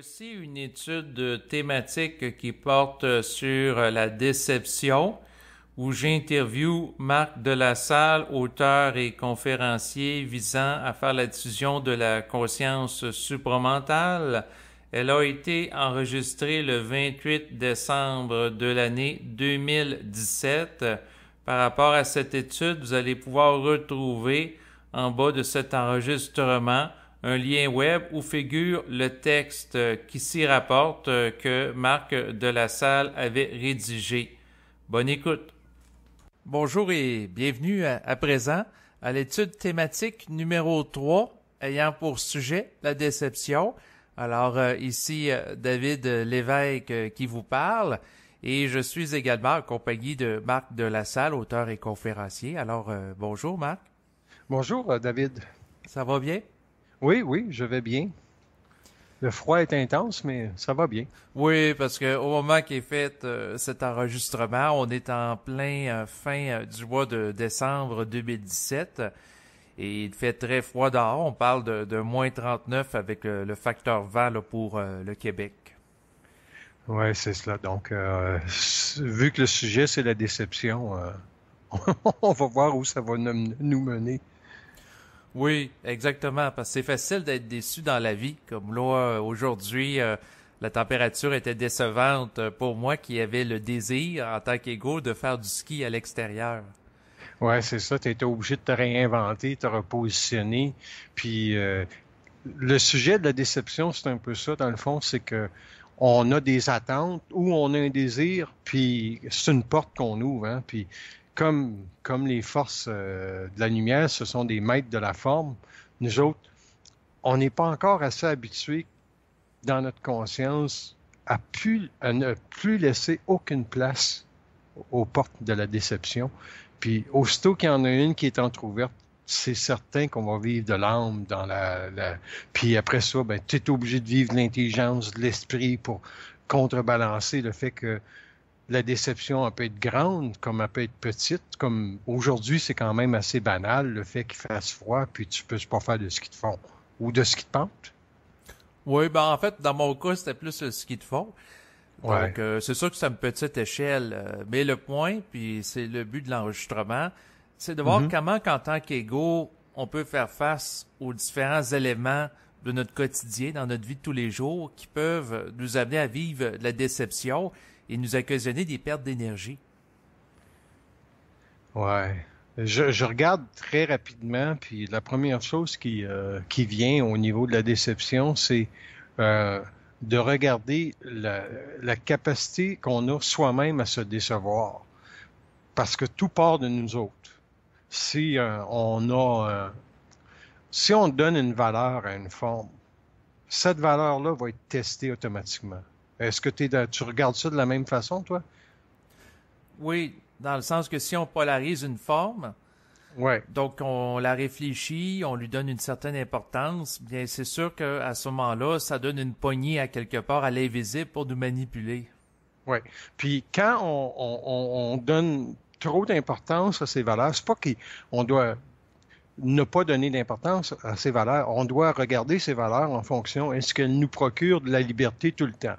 Voici une étude thématique qui porte sur la déception, où j'interviewe Marc Delassalle, auteur et conférencier visant à faire la diffusion de la conscience supramentale. Elle a été enregistrée le 28 décembre de l'année 2017. Par rapport à cette étude, vous allez pouvoir retrouver en bas de cet enregistrement un lien web où figure le texte qui s'y rapporte que Marc Delassalle avait rédigé. Bonne écoute. Bonjour et bienvenue à présent à l'étude thématique numéro 3 ayant pour sujet la déception. Alors ici David Lévesque qui vous parle et je suis également en compagnie de Marc Delassalle, auteur et conférencier. Alors bonjour Marc. Bonjour David. Ça va bien? Oui, je vais bien. Le froid est intense, mais ça va bien. Oui, parce que au moment qu'est fait cet enregistrement, on est en plein fin du mois de décembre 2017 et il fait très froid dehors. On parle de moins 39 avec le facteur vent là, pour le Québec. Oui, c'est cela. Donc, vu que le sujet, c'est la déception, on va voir où ça va nous mener. Oui, exactement, parce que c'est facile d'être déçu dans la vie. Comme là, aujourd'hui, la température était décevante pour moi qui avait le désir, en tant qu'égo, de faire du ski à l'extérieur. Ouais, c'est ça. Tu été obligé de te réinventer, te repositionner. Puis, le sujet de la déception, c'est un peu ça, dans le fond, c'est que on a des attentes ou on a un désir, puis c'est une porte qu'on ouvre, hein, puis comme les forces de la lumière, ce sont des maîtres de la forme, nous autres, on n'est pas encore assez habitués dans notre conscience à ne plus laisser aucune place aux portes de la déception. Puis aussitôt qu'il y en a une qui est entrouverte, c'est certain qu'on va vivre de l'âme dans Puis après ça, ben, tu es obligé de vivre de l'intelligence, de l'esprit pour contrebalancer le fait que la déception, elle peut être grande, comme elle peut être petite. Comme aujourd'hui, c'est quand même assez banal, le fait qu'il fasse froid, puis tu peux pas faire de ski de fond ou de ski de pente. Oui, ben en fait, dans mon cas, c'était plus le ski de fond. Ouais. Donc, c'est sûr que c'est à une petite échelle. Mais le point, puis c'est le but de l'enregistrement, c'est de voir Mhm. comment, qu'en tant qu'égo, on peut faire face aux différents éléments de notre quotidien, dans notre vie de tous les jours, qui peuvent nous amener à vivre de la déception et nous occasionner des pertes d'énergie. Ouais. Je regarde très rapidement, puis la première chose qui vient au niveau de la déception, c'est euh, de regarder la capacité qu'on a soi-même à se décevoir. Parce que tout part de nous autres. Si si on donne une valeur à une forme, cette valeur-là va être testée automatiquement. Est-ce que tu regardes ça de la même façon, toi? Oui, dans le sens que si on polarise une forme, Ouais. donc on la réfléchit, on lui donne une certaine importance, bien c'est sûr qu'à ce moment-là, ça donne une poignée à quelque part à l'invisible pour nous manipuler. Ouais. Puis quand on donne trop d'importance à ces valeurs, c'est pas qu'on doit ne pas donner d'importance à ces valeurs. On doit regarder ces valeurs en fonction, est-ce qu'elles nous procurent de la liberté tout le temps?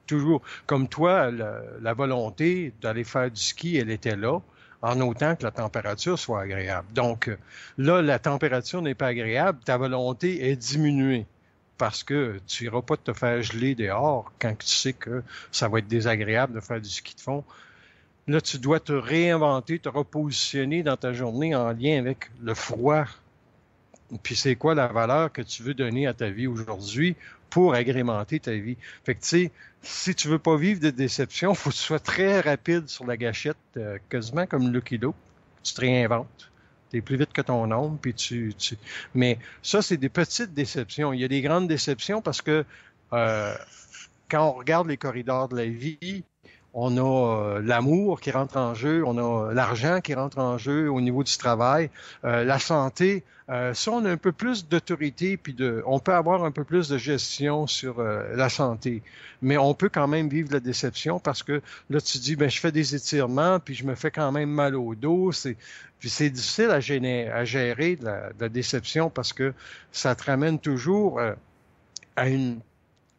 Toujours. Comme toi, la volonté d'aller faire du ski, elle était là, en autant que la température soit agréable. Donc, là, la température n'est pas agréable, ta volonté est diminuée parce que tu iras pas te faire geler dehors quand tu sais que ça va être désagréable de faire du ski de fond. Là, tu dois te réinventer, te repositionner dans ta journée en lien avec le froid. Puis c'est quoi la valeur que tu veux donner à ta vie aujourd'hui pour agrémenter ta vie? Fait que tu sais, si tu veux pas vivre de déception, faut que tu sois très rapide sur la gâchette, quasiment comme Lucky Luke. Tu te réinventes. T'es plus vite que ton ombre, puis Mais ça, c'est des petites déceptions. Il y a des grandes déceptions parce que euh, quand on regarde les corridors de la vie, on a l'amour qui rentre en jeu, on a l'argent qui rentre en jeu au niveau du travail, la santé. Ça, on a un peu plus d'autorité, puis on peut avoir un peu plus de gestion sur la santé. Mais on peut quand même vivre la déception parce que là, tu dis, ben, je fais des étirements, puis je me fais quand même mal au dos. Puis c'est difficile à gérer de la déception parce que ça te ramène toujours à une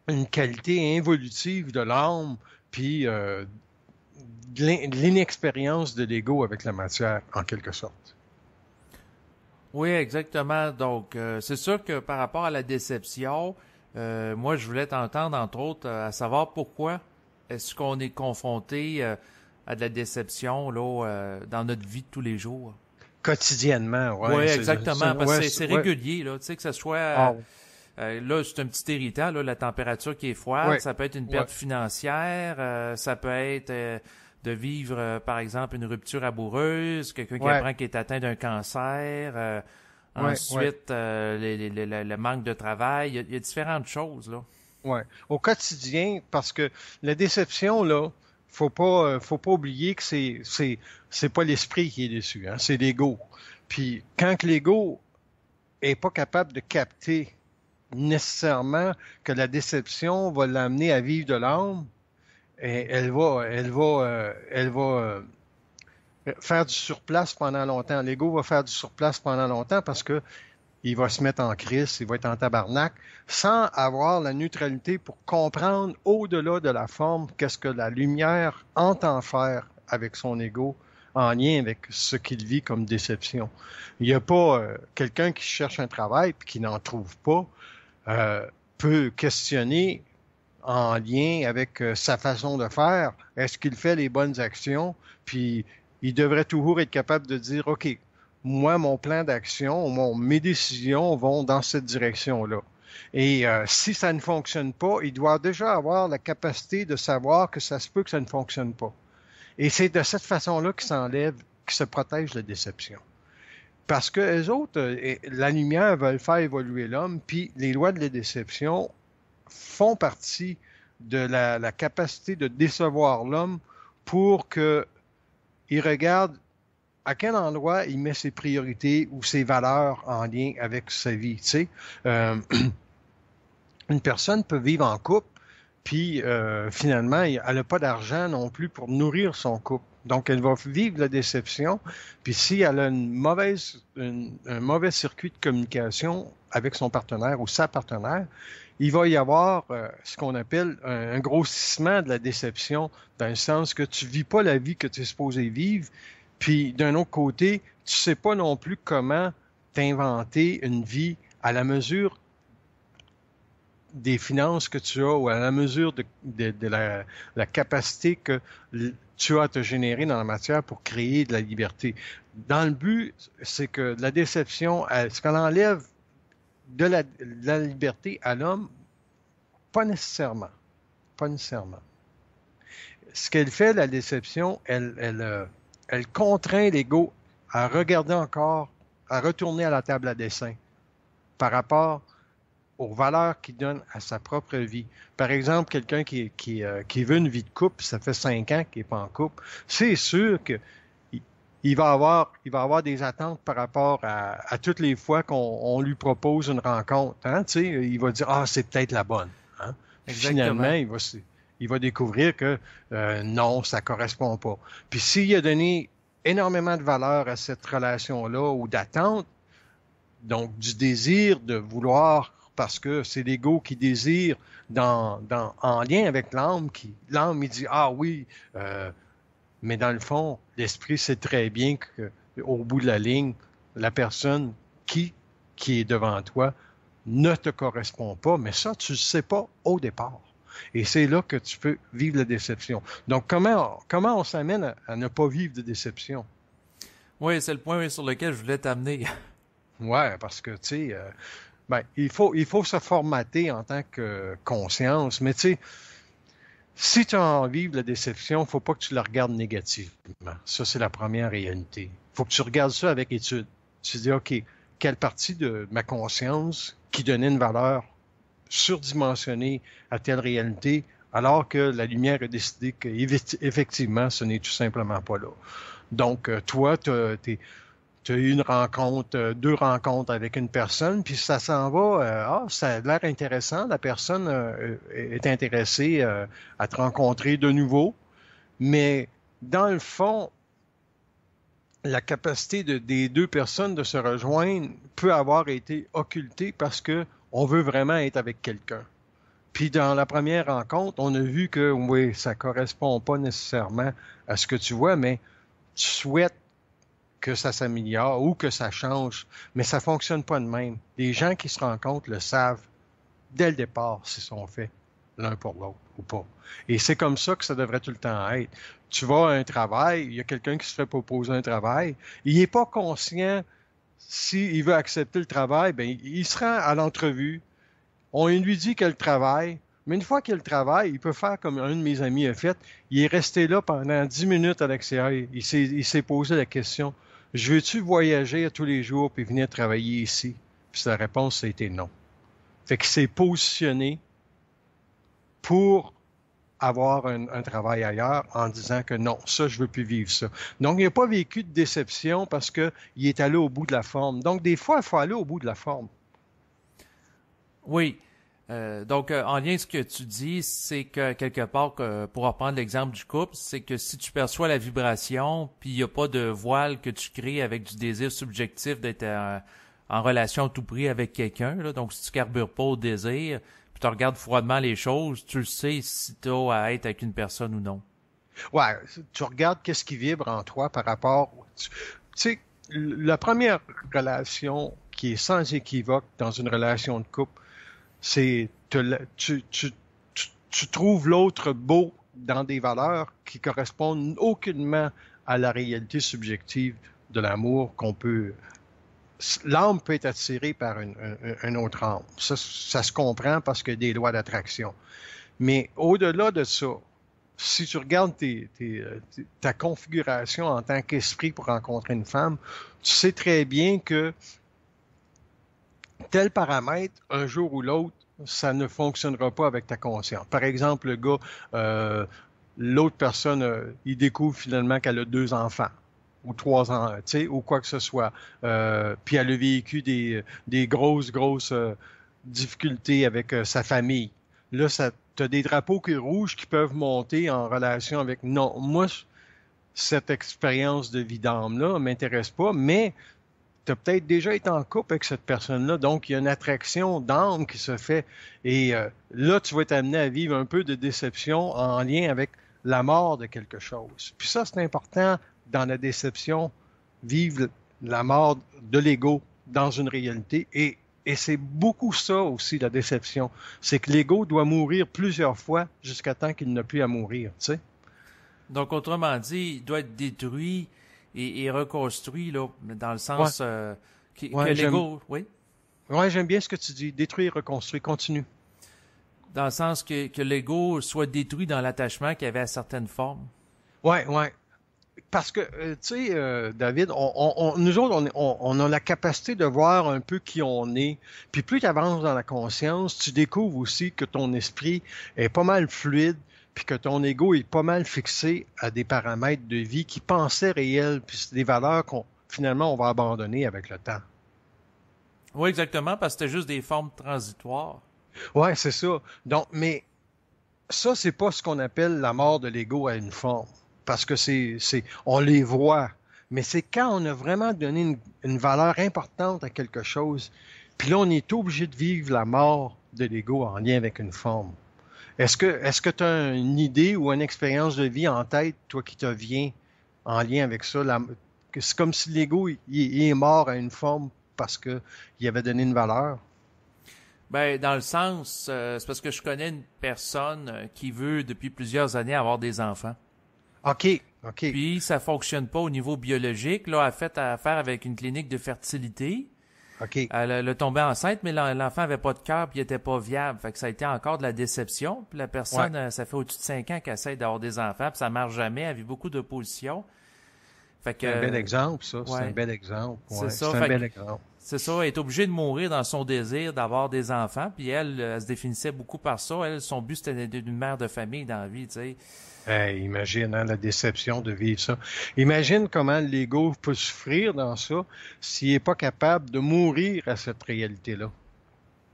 une qualité involutive de l'âme, puis de l'inexpérience de l'ego avec la matière, en quelque sorte. Oui, exactement. Donc, c'est sûr que par rapport à la déception, moi, je voulais t'entendre, entre autres, à savoir pourquoi est-ce qu'on est confronté à de la déception là, dans notre vie de tous les jours. Quotidiennement, Oui, ouais, exactement, parce ouais, que c'est ouais. régulier, là, tu sais, que ce soit, Ah, là, c'est un petit irritant, là, la température qui est froide, ouais, ça peut être une ouais, perte financière, ça peut être de vivre, par exemple, une rupture amoureuse, quelqu'un qui ouais, apprend qu'il est atteint d'un cancer, ouais, ouais, ensuite, le manque de travail, il y a différentes choses, là. ouais. Au quotidien, parce que la déception, là, faut pas oublier que c'est pas l'esprit qui est déçu, hein, c'est l'ego. Puis quand que l'ego est pas capable de capter nécessairement que la déception va l'amener à vivre de l'âme, et elle va faire du surplace pendant longtemps. L'ego va faire du surplace pendant longtemps parce que il va se mettre en crise, il va être en tabarnak, sans avoir la neutralité pour comprendre au-delà de la forme qu'est-ce que la lumière entend faire avec son ego en lien avec ce qu'il vit comme déception. Il n'y a pas quelqu'un qui cherche un travail et qui n'en trouve pas peut questionner en lien avec sa façon de faire. Est-ce qu'il fait les bonnes actions? Puis il devrait toujours être capable de dire, OK, moi, mon plan d'action, mes décisions vont dans cette direction-là. Et si ça ne fonctionne pas, il doit déjà avoir la capacité de savoir que ça se peut que ça ne fonctionne pas. Et c'est de cette façon-là qu'il s'enlève, qu'il se protège de la déception. Parce que les autres, la lumière veulent faire évoluer l'homme, puis les lois de la déception font partie de la capacité de décevoir l'homme pour qu'il regarde à quel endroit il met ses priorités ou ses valeurs en lien avec sa vie. Tu sais, euh, une personne peut vivre en couple, puis finalement, elle n'a pas d'argent non plus pour nourrir son couple. Donc, elle va vivre la déception. Puis si elle a un mauvais circuit de communication avec son partenaire ou sa partenaire, il va y avoir ce qu'on appelle un grossissement de la déception, dans le sens que tu vis pas la vie que tu es supposé vivre. Puis d'un autre côté, tu sais pas non plus comment t'inventer une vie à la mesure des finances que tu as ou à la mesure de la capacité que tu as à te générer dans la matière pour créer de la liberté. Dans le but, c'est que la déception, ce qu'elle enlève de la liberté à l'homme, pas nécessairement. Pas nécessairement. Ce qu'elle fait, la déception, elle contraint l'ego à regarder encore, à retourner à la table à dessin par rapport aux valeurs qu'il donne à sa propre vie. Par exemple, quelqu'un qui veut une vie de couple, ça fait 5 ans qu'il n'est pas en couple, c'est sûr que il va avoir des attentes par rapport à toutes les fois qu'on lui propose une rencontre. Hein? Tu sais, il va dire, ah, c'est peut-être la bonne. Hein? Puis finalement, Exactement. il va découvrir que non, ça correspond pas. Puis s'il a donné énormément de valeur à cette relation-là ou d'attente, donc du désir de vouloir, parce que c'est l'ego qui désire en lien avec l'âme, l'âme, il dit, ah oui, mais dans le fond, l'esprit sait très bien qu'au bout de la ligne, la personne qui est devant toi ne te correspond pas, mais ça, tu ne sais pas au départ. Et c'est là que tu peux vivre la déception. Donc, comment on s'amène à ne pas vivre de déception? Oui, c'est le point sur lequel je voulais t'amener. Ouais, parce que, tu sais, ben, il faut se formater en tant que conscience, mais tu sais, si tu as envie de la déception, faut pas que tu la regardes négativement. Ça, c'est la première réalité. Faut que tu regardes ça avec étude. Tu te dis, OK, quelle partie de ma conscience qui donnait une valeur surdimensionnée à telle réalité, alors que la lumière a décidé qu'effectivement, ce n'est tout simplement pas là. Donc, toi, tu as eu une rencontre, deux rencontres avec une personne, puis ça s'en va, ça a l'air intéressant, la personne est intéressée à te rencontrer de nouveau, mais dans le fond, la capacité des deux personnes de se rejoindre peut avoir été occultée parce que on veut vraiment être avec quelqu'un. Puis dans la première rencontre, on a vu que oui, ça correspond pas nécessairement à ce que tu vois, mais tu souhaites que ça s'améliore ou que ça change, mais ça fonctionne pas de même. Les gens qui se rencontrent le savent dès le départ s'ils sont faits l'un pour l'autre ou pas. Et c'est comme ça que ça devrait tout le temps être. Tu vas à un travail, il y a quelqu'un qui se fait proposer un travail, il n'est pas conscient s'il veut accepter le travail, ben il se rend à l'entrevue, on lui dit qu'il a le travail, mais une fois qu'il a le travail, il peut faire comme un de mes amis a fait, il est resté là pendant 10 minutes à l'extérieur, il s'est posé la question, je veux-tu voyager tous les jours puis venir travailler ici? Puis sa réponse, ça a été non. Fait qu'il s'est positionné pour avoir un travail ailleurs en disant que non, ça, je veux plus vivre ça. Donc, il n'a pas vécu de déception parce qu'il est allé au bout de la forme. Donc, des fois, il faut aller au bout de la forme. Oui. Donc, en lien avec ce que tu dis, c'est que quelque part, pour reprendre l'exemple du couple, c'est que si tu perçois la vibration, puis il n'y a pas de voile que tu crées avec du désir subjectif d'être en relation à tout prix avec quelqu'un, là, donc si tu carbures pas au désir, puis tu regardes froidement les choses, tu le sais si tu as à être avec une personne ou non. Ouais, tu regardes qu'est-ce qui vibre en toi par rapport... Tu sais, la première relation qui est sans équivoque dans une relation de couple, c'est tu trouves l'autre beau dans des valeurs qui correspondent aucunement à la réalité subjective de l'amour qu'on peut... L'âme peut être attirée par un autre âme. Ça se comprend parce qu'il y a des lois d'attraction. Mais au-delà de ça, si tu regardes ta configuration en tant qu'esprit pour rencontrer une femme, tu sais très bien que tel paramètre, un jour ou l'autre, ça ne fonctionnera pas avec ta conscience. Par exemple, le gars, l'autre personne, il découvre finalement qu'elle a 2 enfants ou 3 ans, tu sais, ou quoi que ce soit. Puis elle a vécu des grosses difficultés avec sa famille. Là, t'as des drapeaux rouges qui peuvent monter en relation avec... Non, moi, cette expérience de vie d'âme-là m'intéresse pas, mais tu as peut-être déjà été en couple avec cette personne-là, donc il y a une attraction d'âme qui se fait. Et là, tu vas être amené à vivre un peu de déception en lien avec la mort de quelque chose. Puis ça, c'est important dans la déception, vivre la mort de l'ego dans une réalité. Et c'est beaucoup ça aussi, la déception. C'est que l'ego doit mourir plusieurs fois jusqu'à temps qu'il n'a plus à mourir, tu sais. Donc, autrement dit, il doit être détruit et reconstruit, là, dans le sens que l'ego... Oui? Oui, j'aime bien ce que tu dis. Détruire, reconstruire, continue. Dans le sens que l'ego soit détruit dans l'attachement qu'il y avait à certaines formes. Oui. Parce que, tu sais, David, nous autres, on a la capacité de voir un peu qui on est. Puis plus tu avances dans la conscience, tu découvres aussi que ton esprit est pas mal fluide, puis que ton ego est pas mal fixé à des paramètres de vie qui pensaient réels, puis c'est des valeurs finalement, on va abandonner avec le temps. Oui, exactement, parce que c'était juste des formes transitoires. Oui, c'est ça. Donc, mais ça, c'est pas ce qu'on appelle la mort de l'ego à une forme. Parce que on les voit. Mais c'est quand on a vraiment donné une valeur importante à quelque chose, puis là, on est obligé de vivre la mort de l'ego en lien avec une forme. Est-ce que tu as une idée ou une expérience de vie en tête, toi, qui te vient en lien avec ça? C'est comme si l'ego, il est mort à une forme parce qu'il avait donné une valeur? Ben, dans le sens, c'est parce que je connais une personne qui veut, depuis plusieurs années, avoir des enfants. OK. Puis, ça fonctionne pas au niveau biologique. Là, elle a fait affaire avec une clinique de fertilité. OK. Elle a tombé enceinte, mais l'enfant avait pas de cœur puis il était pas viable. Fait que ça a été encore de la déception. Puis la personne, ça fait au-dessus de 5 ans qu'elle essaie d'avoir des enfants, puis ça marche jamais. Elle vit beaucoup d'opposition. Fait que, c'est un bel exemple, ça. Ouais. C'est un bel exemple. Ouais, c'est un bel exemple. C'est ça, elle est obligée de mourir dans son désir d'avoir des enfants. Puis elle se définissait beaucoup par ça. Elle, son but, c'était d'être une mère de famille dans la vie, tu sais. Hey, imagine la déception de vivre ça. Imagine comment l'ego peut souffrir dans ça s'il n'est pas capable de mourir à cette réalité-là.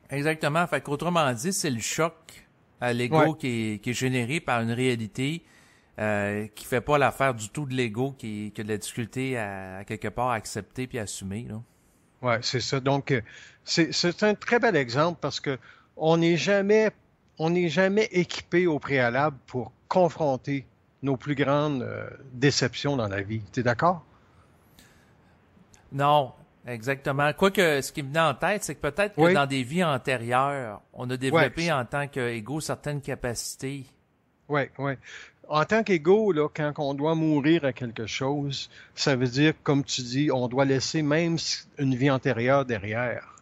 Exactement. Fait qu'autrement dit, c'est le choc à l'ego qui est généré par une réalité qui fait pas l'affaire du tout de l'ego, qui a de la difficulté à quelque part à accepter puis assumer, là. Ouais, c'est ça. Donc, c'est un très bel exemple parce que on on n'est jamais équipé au préalable pour confronter nos plus grandes déceptions dans la vie. Tu es d'accord? Non, exactement. Quoique, ce qui me venait en tête, c'est que peut-être que Oui. dans des vies antérieures, on a développé Ouais. en tant qu'ego certaines capacités. Oui, oui. En tant qu'égo, là, quand on doit mourir à quelque chose, ça veut dire, comme tu dis, on doit laisser même une vie antérieure derrière.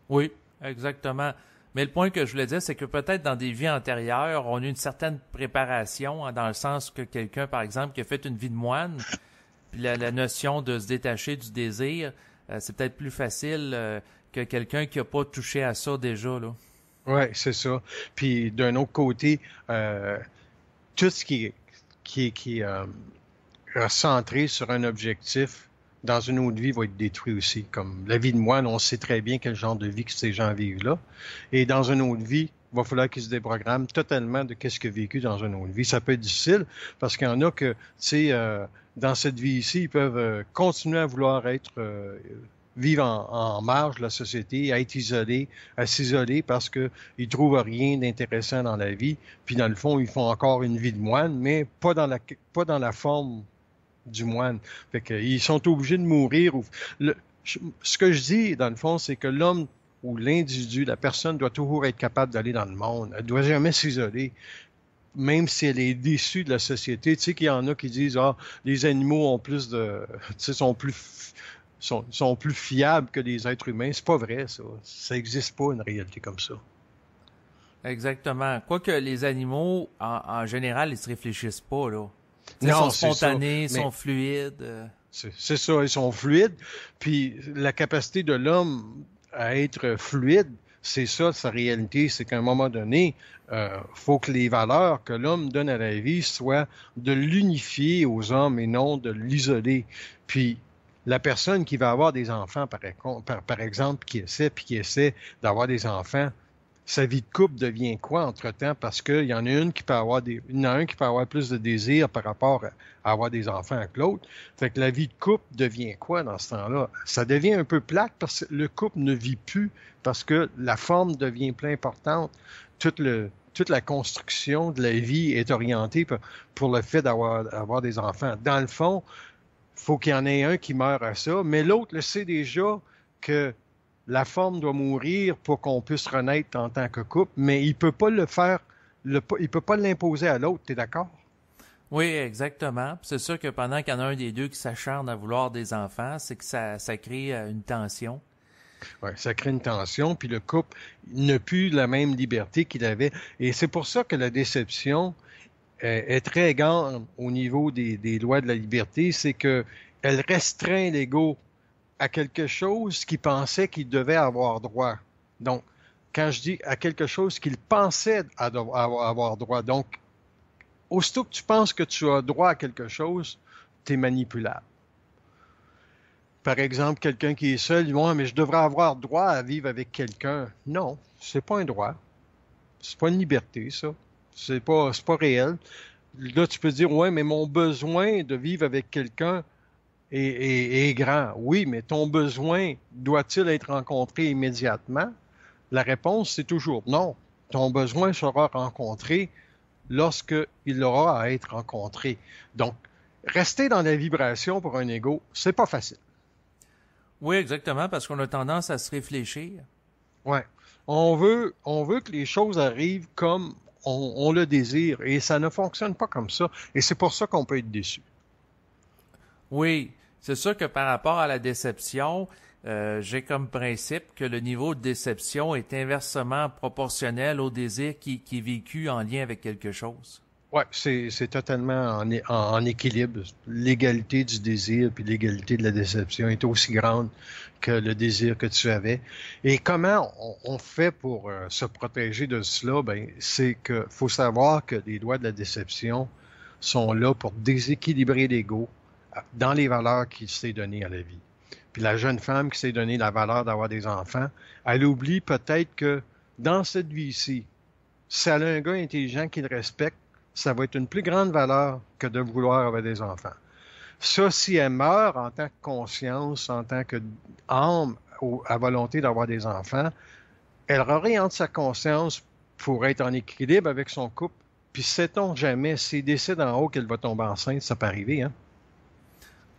Oui, exactement. Mais le point que je voulais dire, c'est que peut-être dans des vies antérieures, on a une certaine préparation, hein, dans le sens que quelqu'un, par exemple, qui a fait une vie de moine, puis la notion de se détacher du désir, c'est peut-être plus facile que quelqu'un qui n'a pas touché à ça déjà, là. Oui, c'est ça. Puis d'un autre côté, tout ce qui est centré sur un objectif dans une autre vie va être détruit aussi. Comme la vie de moine, on sait très bien quel genre de vie que ces gens vivent là. Et dans une autre vie, il va falloir qu'ils se déprogramment totalement de qu'est-ce qu'ils ont vécu dans une autre vie. Ça peut être difficile parce qu'il y en a que, tu sais, dans cette vie ici, ils peuvent continuer à vouloir vivre en marge de la société, à être isolés, à s'isoler parce qu'ils trouvent rien d'intéressant dans la vie. Puis dans le fond, ils font encore une vie de moine, mais pas dans la forme du moine. Fait que, ils sont obligés de mourir. Ce que je dis, dans le fond, c'est que l'homme ou l'individu, la personne doit toujours être capable d'aller dans le monde. Elle doit jamais s'isoler, même si elle est déçue de la société. Tu sais qu'il y en a qui disent, ah, les animaux ont plus de, tu sais, sont plus fiables que les êtres humains. C'est pas vrai, ça. Ça n'existe pas, une réalité comme ça. Exactement. Quoique les animaux, en général, ils se réfléchissent pas, là. T'sais, ils Non, sont c'est ça. spontanés, Mais sont fluides. c'est ça, ils sont fluides. Puis la capacité de l'homme à être fluide, c'est ça, sa réalité, c'est qu'à un moment donné, faut que les valeurs que l'homme donne à la vie soient de l'unifier aux hommes et non de l'isoler. Puis la personne qui va avoir des enfants, par exemple, qui essaie d'avoir des enfants, sa vie de couple devient quoi entre-temps? Parce qu'il y en a une qui peut avoir il y en a un qui peut avoir plus de désir par rapport à avoir des enfants que l'autre. Fait que la vie de couple devient quoi dans ce temps-là? Ça devient un peu plate parce que le couple ne vit plus, parce que la forme devient plus importante. Toute la construction de la vie est orientée pour le fait d'avoir des enfants. Dans le fond, faut qu'il y en ait un qui meure à ça, mais l'autre le sait déjà que la forme doit mourir pour qu'on puisse renaître en tant que couple, mais il peut pas le faire, il peut pas l'imposer à l'autre, t'es d'accord? Oui, exactement. Puis c'est sûr que pendant qu'il y en a un des deux qui s'acharne à vouloir des enfants, c'est que ça crée une tension. Ouais, ça crée une tension, puis le couple n'a plus la même liberté qu'il avait. Et c'est pour ça que la déception est très grande au niveau des lois de la liberté, c'est que elle restreint l'ego à quelque chose qu'il pensait qu'il devait avoir droit. Donc, quand je dis à quelque chose qu'il pensait avoir droit, donc, aussitôt que tu penses que tu as droit à quelque chose, tu es manipulable. Par exemple, quelqu'un qui est seul, dit, ouais, mais je devrais avoir droit à vivre avec quelqu'un. Non, c'est pas un droit. C'est pas une liberté, ça. C'est pas réel. Là, tu peux dire, ouais, mais mon besoin de vivre avec quelqu'un est grand. Oui, mais ton besoin doit-il être rencontré immédiatement? La réponse, c'est toujours non. Ton besoin sera rencontré lorsqu'il aura à être rencontré. Donc, rester dans la vibration pour un ego, c'est pas facile. Oui, exactement, parce qu'on a tendance à se réfléchir. Ouais. On veut que les choses arrivent comme on le désire, et ça ne fonctionne pas comme ça. Et c'est pour ça qu'on peut être déçu. Oui, c'est sûr que par rapport à la déception, j'ai comme principe que le niveau de déception est inversement proportionnel au désir qui est vécu en lien avec quelque chose. Ouais, c'est totalement en équilibre. L'égalité du désir puis l'égalité de la déception est aussi grande que le désir que tu avais. Et comment on fait pour se protéger de cela? Ben, c'est que faut savoir que les lois de la déception sont là pour déséquilibrer l'ego dans les valeurs qu'il s'est données à la vie. Puis la jeune femme qui s'est donné la valeur d'avoir des enfants, elle oublie peut-être que dans cette vie-ci, si elle a un gars intelligent qui le respecte, ça va être une plus grande valeur que de vouloir avoir des enfants. Ça, si elle meurt en tant que conscience, en tant qu'âme à volonté d'avoir des enfants, elle réoriente sa conscience pour être en équilibre avec son couple. Puis sait-on jamais, s'il décide en haut qu'elle va tomber enceinte, ça peut arriver, hein?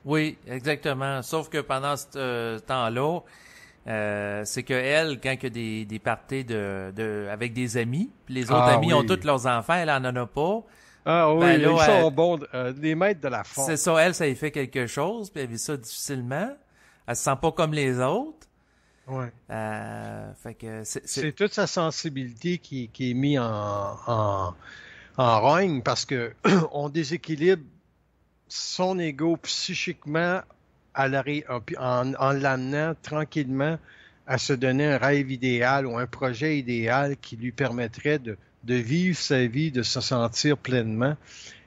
Oui, exactement. Sauf que pendant ce temps-là, c'est que elle, quand il y a des parties avec des amis, puis les autres amis ont oui. tous leurs enfants, elle en a pas. Ah oui, Ben là, ils sont bons, des maîtres de la forme. c'est ça, elle, ça lui fait quelque chose, puis elle vit ça difficilement. Elle se sent pas comme les autres. Ouais. Fait que C'est toute sa sensibilité qui est mise en rogne parce que on déséquilibre son ego psychiquement en l'amenant tranquillement à se donner un rêve idéal ou un projet idéal qui lui permettrait de vivre sa vie, de se sentir pleinement.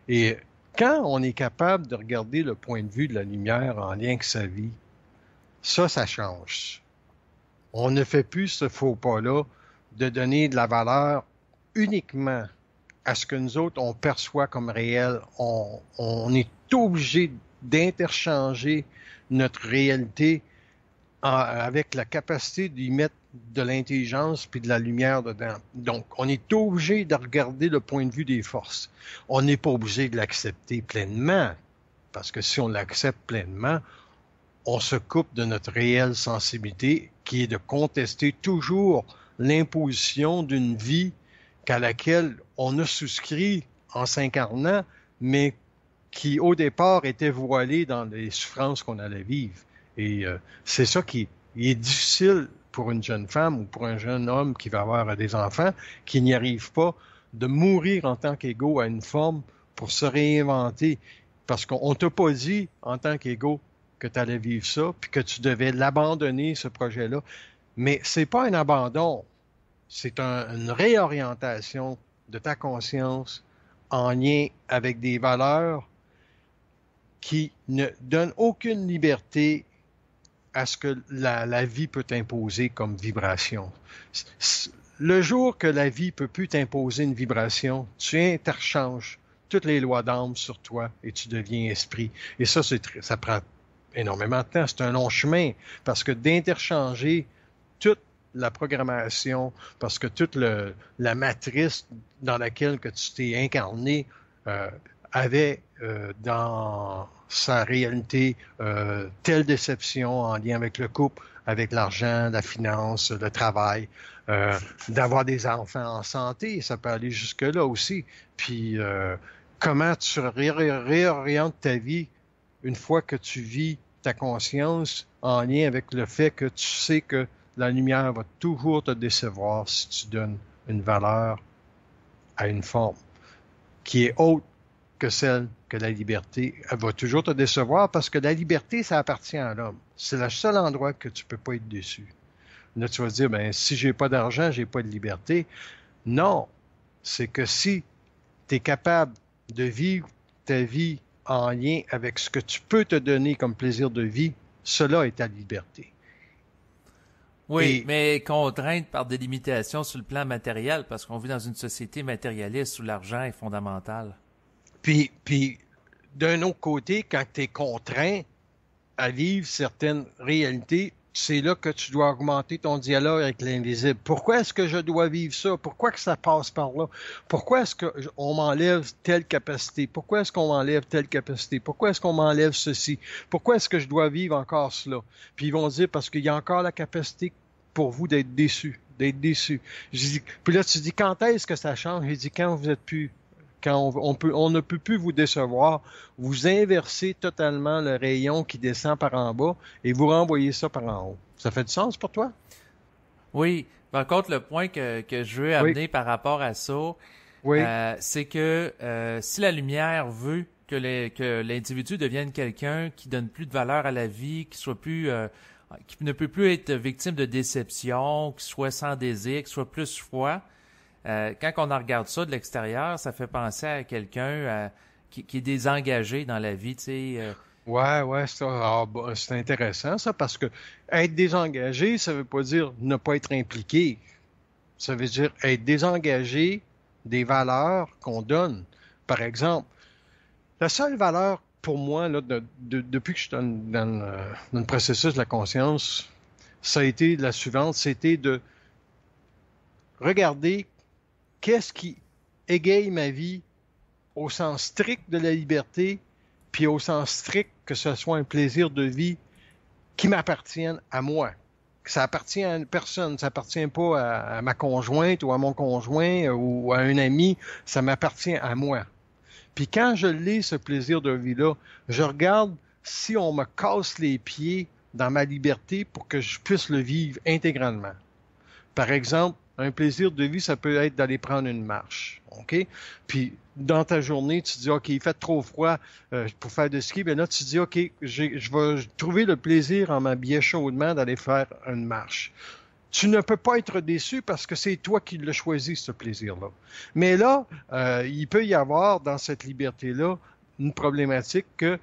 Et quand on est capable de regarder le point de vue de la lumière en lien avec sa vie, ça change. On ne fait plus ce faux pas-là de donner de la valeur uniquement à ce que nous autres, on perçoit comme réel. On est obligé d'interchanger notre réalité avec la capacité d'y mettre de l'intelligence puis de la lumière dedans. Donc, on est obligé de regarder le point de vue des forces. On n'est pas obligé de l'accepter pleinement, parce que si on l'accepte pleinement, on se coupe de notre réelle sensibilité, qui est de contester toujours l'imposition d'une vie à laquelle on a souscrit en s'incarnant, mais qui, au départ, était voilée dans les souffrances qu'on allait vivre. Et c'est ça qui est difficile pour une jeune femme ou pour un jeune homme qui va avoir des enfants, qui n'y arrive pas de mourir en tant qu'égo à une forme pour se réinventer. Parce qu'on t'a pas dit, en tant qu'égo, que tu allais vivre ça, puis que tu devais l'abandonner, ce projet-là. Mais c'est pas un abandon, c'est une réorientation de ta conscience en lien avec des valeurs qui ne donnent aucune liberté à ce que la vie peut t'imposer comme vibration. Le jour que la vie peut plus t'imposer une vibration, tu interchanges toutes les lois d'âme sur toi et tu deviens esprit. Et ça prend énormément de temps. C'est un long chemin parce que d'interchanger toute la programmation, parce que toute la matrice dans laquelle que tu t'es incarné avait dans sa réalité telle déception en lien avec le couple, avec l'argent, la finance, le travail, d'avoir des enfants en santé, ça peut aller jusque-là aussi. Puis comment tu réorientes ta vie une fois que tu vis ta conscience en lien avec le fait que tu sais que la lumière va toujours te décevoir si tu donnes une valeur à une forme qui est autre que celle que la liberté. Elle va toujours te décevoir parce que la liberté, ça appartient à l'homme. C'est le seul endroit que tu peux pas être déçu. Là, tu vas dire, ben, si j'ai pas d'argent, j'ai pas de liberté. Non. C'est que si tu es capable de vivre ta vie en lien avec ce que tu peux te donner comme plaisir de vie, cela est ta liberté. Oui, mais contrainte par des limitations sur le plan matériel, parce qu'on vit dans une société matérialiste où l'argent est fondamental. Puis d'un autre côté, quand tu es contraint à vivre certaines réalités, c'est là que tu dois augmenter ton dialogue avec l'invisible. Pourquoi est-ce que je dois vivre ça? Pourquoi que ça passe par là? Pourquoi est-ce qu'on m'enlève telle capacité? Pourquoi est-ce qu'on m'enlève telle capacité? Pourquoi est-ce qu'on m'enlève ceci? Pourquoi est-ce que je dois vivre encore cela? Puis ils vont dire, parce qu'il y a encore la capacité pour vous d'être déçus, d'être déçus. Puis là, tu dis, quand est-ce que ça change? J'ai dit, quand vous êtes plus... Quand on ne peut plus vous décevoir, vous inversez totalement le rayon qui descend par en bas et vous renvoyez ça par en haut. Ça fait du sens pour toi? Oui. Par contre, le point que je veux amener par rapport à ça, c'est que si la lumière veut que l'individu devienne quelqu'un qui donne plus de valeur à la vie, qui soit plus... qui ne peut plus être victime de déception, qui soit sans désir, qui soit plus foi... quand on en regarde ça de l'extérieur, ça fait penser à quelqu'un qui est désengagé dans la vie, tu sais. Ouais, c'est intéressant ça, parce que être désengagé, ça veut pas dire ne pas être impliqué. Ça veut dire être désengagé des valeurs qu'on donne. Par exemple, la seule valeur pour moi, là, depuis que je suis dans le processus de la conscience, ça a été la suivante, c'était de regarder qu'est-ce qui égaye ma vie au sens strict de la liberté, puis au sens strict que ce soit un plaisir de vie qui m'appartienne à moi. Ça appartient à une personne, ça appartient pas à ma conjointe ou à mon conjoint ou à un ami, ça m'appartient à moi. Puis quand je l'ai, ce plaisir de vie-là, je regarde si on me casse les pieds dans ma liberté pour que je puisse le vivre intégralement. Par exemple, un plaisir de vie, ça peut être d'aller prendre une marche, OK? Puis, dans ta journée, tu dis, OK, il fait trop froid pour faire de ski. Bien là, tu dis, OK, je vais trouver le plaisir en m'habillant chaudement d'aller faire une marche. Tu ne peux pas être déçu parce que c'est toi qui l'as choisi, ce plaisir-là. Mais là, il peut y avoir, dans cette liberté-là, une problématique que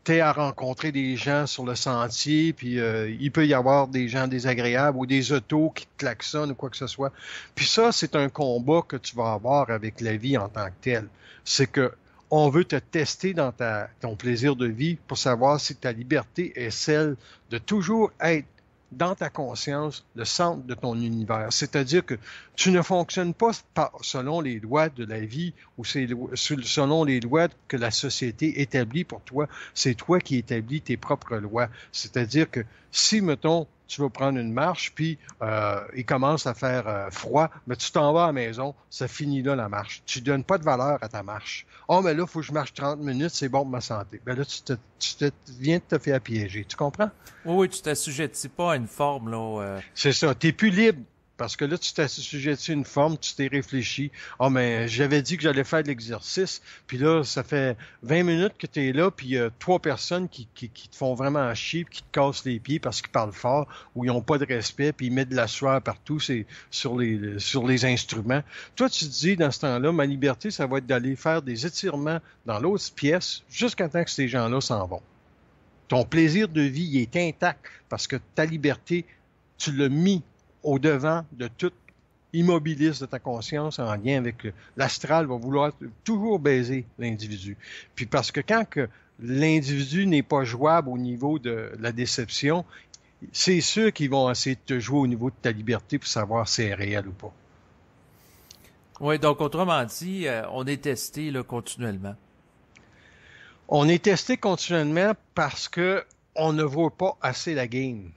tu es à rencontrer des gens sur le sentier, puis il peut y avoir des gens désagréables ou des autos qui te klaxonnent ou quoi que ce soit. Puis ça, c'est un combat que tu vas avoir avec la vie en tant que telle. C'est que on veut te tester dans ton plaisir de vie pour savoir si ta liberté est celle de toujours être dans ta conscience le centre de ton univers. C'est-à-dire que tu ne fonctionnes pas selon les lois de la vie ou selon les lois que la société établit pour toi. C'est toi qui établis tes propres lois. C'est-à-dire que si, mettons, tu vas prendre une marche, puis il commence à faire froid, mais tu t'en vas à la maison, ça finit là la marche. Tu ne donnes pas de valeur à ta marche. Oh, mais là, il faut que je marche 30 minutes, c'est bon pour ma santé. Ben là, tu viens de te faire piéger. Tu comprends? Oui, oui, tu t'assujettis pas à une forme, là. C'est ça. Tu n'es plus libre. Parce que là, tu t'assujettis à une forme, tu t'es réfléchi. Ah, mais j'avais dit que j'allais faire de l'exercice. Puis là, ça fait 20 minutes que tu es là, puis il y a 3 personnes qui te font vraiment chier, puis qui te cassent les pieds parce qu'ils parlent fort, ou ils n'ont pas de respect, puis ils mettent de la sueur partout sur les instruments. Toi, tu te dis, dans ce temps-là, ma liberté, ça va être d'aller faire des étirements dans l'autre pièce jusqu'à temps que ces gens-là s'en vont. Ton plaisir de vie il est intact parce que ta liberté, tu l'as mis au devant de tout immobilisme de ta conscience en lien avec l'astral va vouloir toujours baiser l'individu. Puis parce que quand que l'individu n'est pas jouable au niveau de la déception, c'est sûr qu'ils vont essayer de te jouer au niveau de ta liberté pour savoir si c'est réel ou pas. Oui, donc autrement dit, on est testé là, continuellement. On est testé continuellement parce que on ne voit pas assez la game.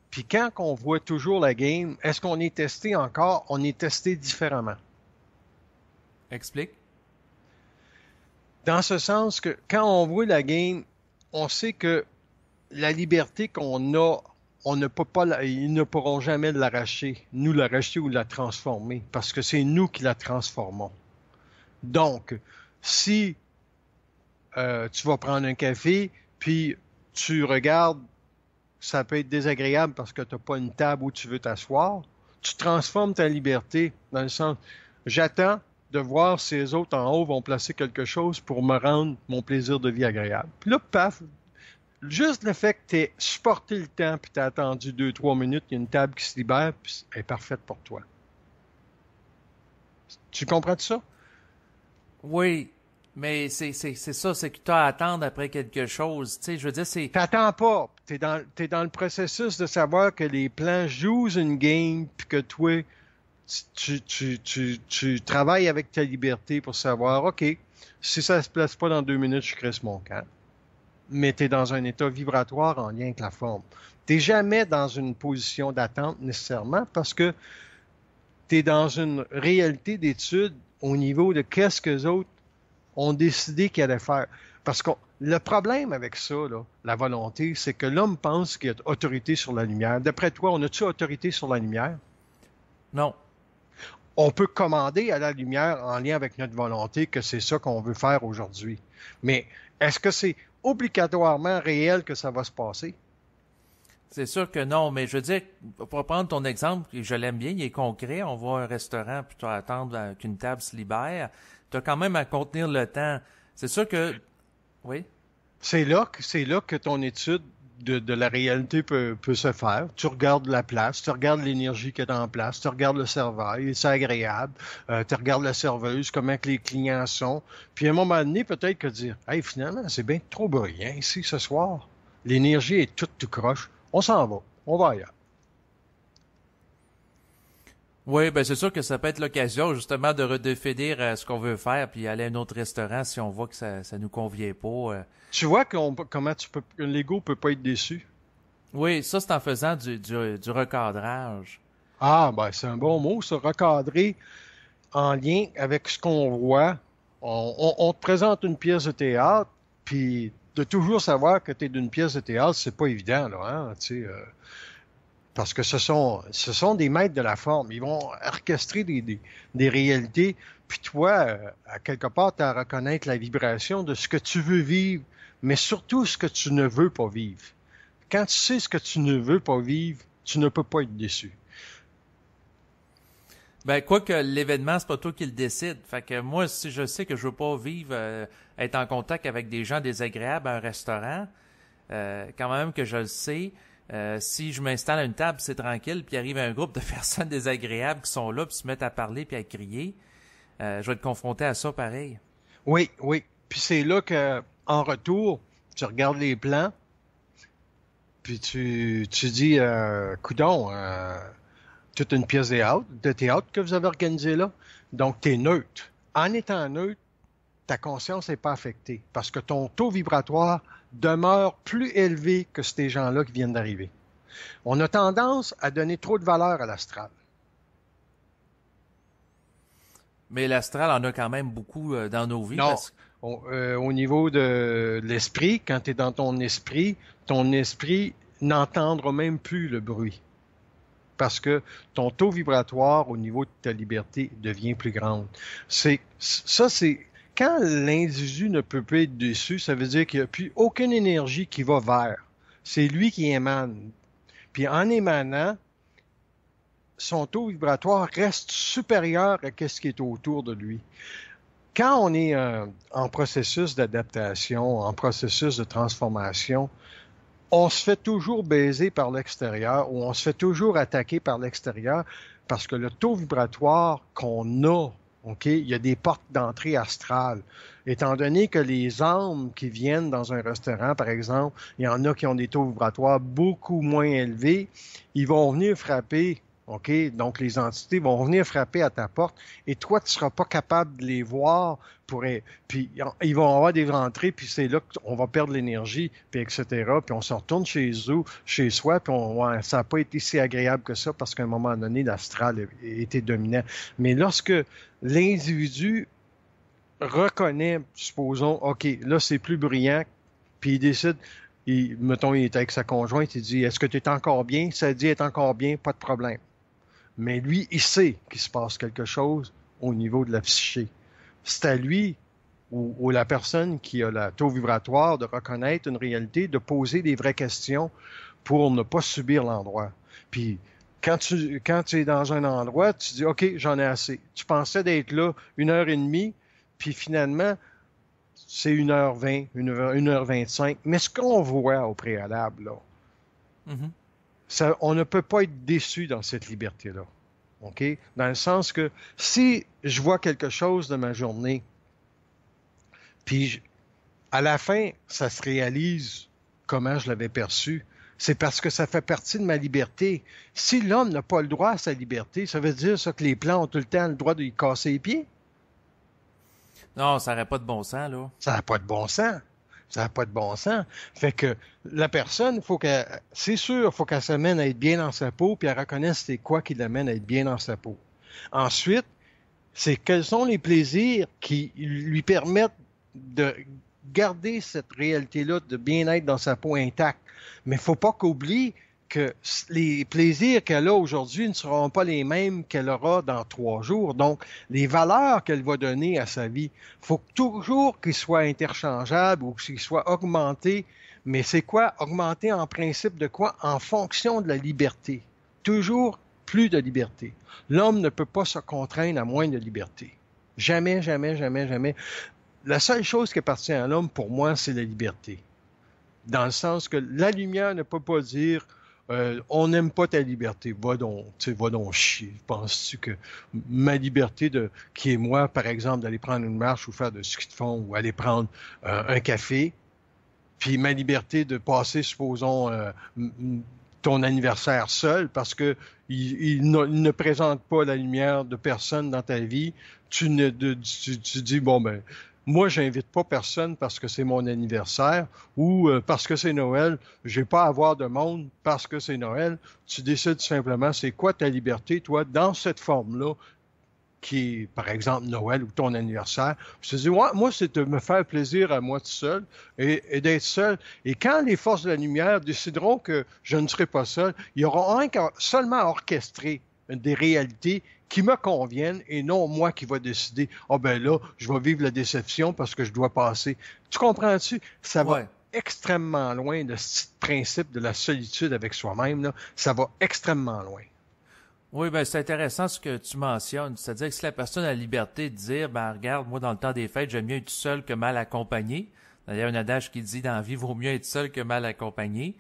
Puis quand on voit toujours la game, est-ce qu'on est testé encore? On est testé différemment. Explique. Dans ce sens que quand on voit la game, on sait que la liberté qu'on a, on ne peut pas, ils ne pourront jamais nous l'arracher ou la transformer, parce que c'est nous qui la transformons. Donc, si tu vas prendre un café, puis tu regardes, ça peut être désagréable parce que tu n'as pas une table où tu veux t'asseoir. Tu transformes ta liberté dans le sens, j'attends de voir si les autres en haut vont placer quelque chose pour me rendre mon plaisir de vie agréable. Puis là, paf, juste le fait que tu aies supporté le temps puis tu as attendu 2-3 minutes, il y a une table qui se libère puis elle est parfaite pour toi. Tu comprends ça? Oui. Mais c'est ça, c'est que tu as à attendre après quelque chose. Tu sais, je veux dire, c'est... T'attends pas. T'es dans le processus de savoir que les plans jouent une game, puis que toi, tu travailles avec ta liberté pour savoir, OK, si ça se place pas dans 2 minutes, je crisse mon camp. Mais t'es dans un état vibratoire en lien avec la forme. T'es jamais dans une position d'attente nécessairement parce que t'es dans une réalité d'étude au niveau de qu'est-ce que les autres ont décidé qu'il allait faire. Parce que le problème avec ça, là, la volonté, c'est que l'homme pense qu'il a autorité sur la lumière. D'après toi, on a-tu autorité sur la lumière? Non. On peut commander à la lumière en lien avec notre volonté que c'est ça qu'on veut faire aujourd'hui. Mais est-ce que c'est obligatoirement réel que ça va se passer? C'est sûr que non, mais je veux dire, pour prendre ton exemple, je l'aime bien, il est concret, on va à un restaurant, puis tu vas attendre qu'une table se libère. Tu as quand même à contenir le temps. C'est sûr que... Oui? C'est là que ton étude de la réalité peut se faire. Tu regardes la place, tu regardes l'énergie qui est en place, tu regardes le serveur, c'est agréable, tu regardes la serveuse, comment que les clients sont. Puis à un moment donné, peut-être que dire, « Hey, finalement, c'est bien trop brillant ici ce soir. L'énergie est toute tout croche. On s'en va. On va ailleurs. » Oui, ben c'est sûr que ça peut être l'occasion justement de redéfinir ce qu'on veut faire, puis aller à un autre restaurant si on voit que ça nous convient pas. Tu vois comment l'ego peut pas être déçu? Oui, ça c'est en faisant du recadrage. Ah, ben c'est un bon mot, ça, recadrer en lien avec ce qu'on voit. On te présente une pièce de théâtre, puis de toujours savoir que tu es d'une pièce de théâtre, c'est pas évident, là, hein, tu sais, parce que ce sont des maîtres de la forme. Ils vont orchestrer des réalités, puis toi, à quelque part, tu as à reconnaître la vibration de ce que tu veux vivre, mais surtout ce que tu ne veux pas vivre. Quand tu sais ce que tu ne veux pas vivre, tu ne peux pas être déçu. Ben, quoi que l'événement, c'est pas toi qui le décide. Fait que moi, si je sais que je veux pas vivre, être en contact avec des gens désagréables à un restaurant, quand même que je le sais, si je m'installe à une table, c'est tranquille, puis arrive un groupe de personnes désagréables qui sont là, puis se mettent à parler puis à crier, je vais être confronté à ça pareil. Oui, oui. Puis c'est là que, en retour, tu regardes les plans, puis tu dis, coudon, toute une pièce de théâtre que vous avez organisée là. Donc, tu es neutre. En étant neutre, ta conscience n'est pas affectée parce que ton taux vibratoire demeure plus élevé que ces gens-là qui viennent d'arriver. On a tendance à donner trop de valeur à l'astral. Mais l'astral en a quand même beaucoup dans nos vies. Non. Parce... Au niveau de l'esprit, quand tu es dans ton esprit n'entendra même plus le bruit. Parce que ton taux vibratoire au niveau de ta liberté devient plus grand. C'est quand l'individu ne peut plus être dessus, ça veut dire qu'il n'y a plus aucune énergie qui va vers. C'est lui qui émane. Puis en émanant, son taux vibratoire reste supérieur à ce qui est autour de lui. Quand on est en processus d'adaptation, en processus de transformation, on se fait toujours baiser par l'extérieur ou on se fait toujours attaquer par l'extérieur parce que le taux vibratoire qu'on a, OK, il y a des portes d'entrée astrale. Étant donné que les âmes qui viennent dans un restaurant, par exemple, il y en a qui ont des taux vibratoires beaucoup moins élevés, ils vont venir frapper. OK? Donc, les entités vont venir frapper à ta porte et toi, tu ne seras pas capable de les voir puis ils vont avoir des rentrées, puis c'est là qu'on va perdre l'énergie, puis etc. Puis on se retourne chez soi, puis ça n'a pas été si agréable que ça parce qu'à un moment donné, l'astral était dominant. Mais lorsque l'individu reconnaît, supposons, OK, là, c'est plus brillant, puis il décide, mettons, il est avec sa conjointe, il dit, est-ce que tu es encore bien? Ça dit, est encore bien, pas de problème. Mais lui, il sait qu'il se passe quelque chose au niveau de la psyché. C'est à lui ou la personne qui a le taux vibratoire de reconnaître une réalité, de poser des vraies questions pour ne pas subir l'endroit. Puis, quand tu es dans un endroit, tu dis, OK, j'en ai assez. Tu pensais d'être là 1h30, puis finalement, c'est 1h20, 1h25. Mais ce qu'on voit au préalable, là, on ne peut pas être déçu dans cette liberté-là. OK? Dans le sens que si je vois quelque chose de ma journée, puis à la fin, ça se réalise comment je l'avais perçu, c'est parce que ça fait partie de ma liberté. Si l'homme n'a pas le droit à sa liberté, ça veut dire ça que les plants ont tout le temps le droit de lui casser les pieds? Non, ça n'aurait pas de bon sens, là. Ça n'a pas de bon sens. Ça n'a pas de bon sens. Fait que la personne, c'est sûr, il faut qu'elle s'amène à être bien dans sa peau, puis elle reconnaisse c'est quoi qui l'amène à être bien dans sa peau. Ensuite, c'est quels sont les plaisirs qui lui permettent de garder cette réalité-là de bien-être dans sa peau intacte. Mais il ne faut pas qu'oublie que les plaisirs qu'elle a aujourd'hui ne seront pas les mêmes qu'elle aura dans 3 jours. Donc, les valeurs qu'elle va donner à sa vie, il faut toujours qu'ils soient interchangeables ou qu'ils soient augmentés. Mais c'est quoi? Augmenter en principe de quoi? En fonction de la liberté. Toujours plus de liberté. L'homme ne peut pas se contraindre à moins de liberté. Jamais, jamais, jamais, jamais. La seule chose qui appartient à l'homme, pour moi, c'est la liberté. Dans le sens que la lumière ne peut pas dire on n'aime pas ta liberté, va donc chier. Penses-tu que ma liberté qui est moi, par exemple, d'aller prendre une marche ou faire de ski de fond ou aller prendre un café, puis ma liberté de passer, supposons, ton anniversaire seul parce que il ne présente pas la lumière de personne dans ta vie. Tu dis, bon, ben, moi, j'invite pas personne parce que c'est mon anniversaire ou parce que c'est Noël. J'ai pas à avoir de monde parce que c'est Noël. Tu décides simplement, c'est quoi ta liberté, toi, dans cette forme-là, qui est, par exemple, Noël ou ton anniversaire. Je te dis, ouais, moi, c'est de me faire plaisir à moi tout seul et d'être seul. Et quand les forces de la lumière décideront que je ne serai pas seul, il y aura seulement orchestré des réalités qui me conviennent et non moi qui va décider, ah ben là, je vais vivre la déception parce que je dois passer. Tu comprends-tu? Ça va extrêmement loin de ce principe de la solitude avec soi-même, là. Ça va extrêmement loin. Oui, ben c'est intéressant ce que tu mentionnes. C'est-à-dire que si la personne a la liberté de dire, ben regarde, moi dans le temps des fêtes, j'aime mieux être tout seul que mal accompagné. D'ailleurs, un adage qui dit dans la vie, vaut mieux être seul que mal accompagné.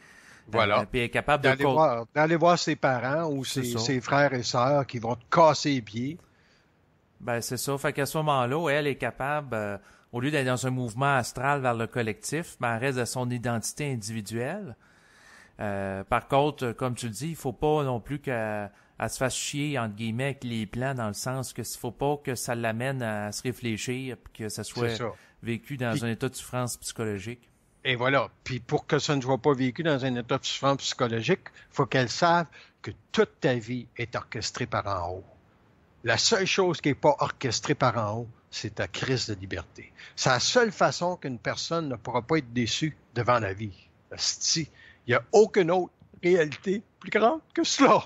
Voilà. Puis être capable d'aller voir ses parents ou ses frères et sœurs qui vont te casser les pieds. Ben c'est ça. Fait qu'à ce moment-là, elle est capable, au lieu d'être dans un mouvement astral vers le collectif, ben elle reste à son identité individuelle. Par contre, comme tu le dis, il faut pas non plus qu'elle se fasse chier, entre guillemets, avec les plans, dans le sens que il faut pas que ça l'amène à se réfléchir, que ça soit vécu dans un état de souffrance psychologique. Et voilà. Puis pour que ça ne soit pas vécu dans un état de souffrance psychologique, il faut qu'elle sache que toute ta vie est orchestrée par en haut. La seule chose qui n'est pas orchestrée par en haut, c'est ta crise de liberté. C'est la seule façon qu'une personne ne pourra pas être déçue devant la vie. Il n'y a aucune autre réalité plus grande que cela.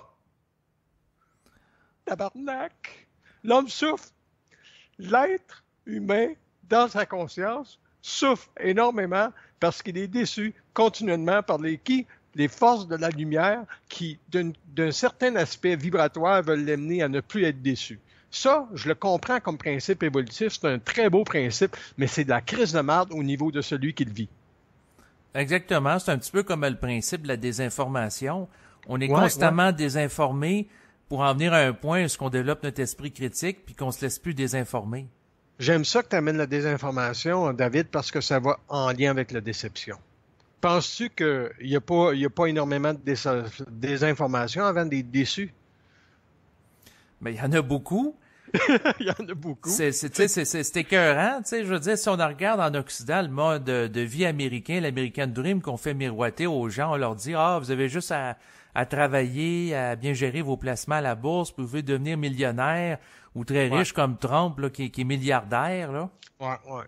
Tabarnak! L'homme souffre. L'être humain, dans sa conscience, souffre énormément parce qu'il est déçu continuellement par les forces de la lumière qui, d'un certain aspect vibratoire, veulent l'amener à ne plus être déçu. Ça, je le comprends comme principe évolutif, c'est un très beau principe, mais c'est de la crise de marde au niveau de celui qui le vit. Exactement, c'est un petit peu comme le principe de la désinformation. On est constamment désinformé pour en venir à un point où on développe notre esprit critique puis qu'on se laisse plus désinformer. J'aime ça que tu amènes la désinformation, David, parce que ça va en lien avec la déception. Penses-tu qu'il n'y a pas énormément de désinformation avant d'être déçu? Mais il y en a beaucoup. Il y en a beaucoup. C'est écœurant, tu sais, je veux dire, si on regarde en Occident le mode de vie américain, l'American Dream qu'on fait miroiter aux gens, on leur dit, vous avez juste à travailler, à bien gérer vos placements à la bourse, vous pouvez devenir millionnaire ou très riche comme Trump, là, qui est milliardaire, là. Ouais.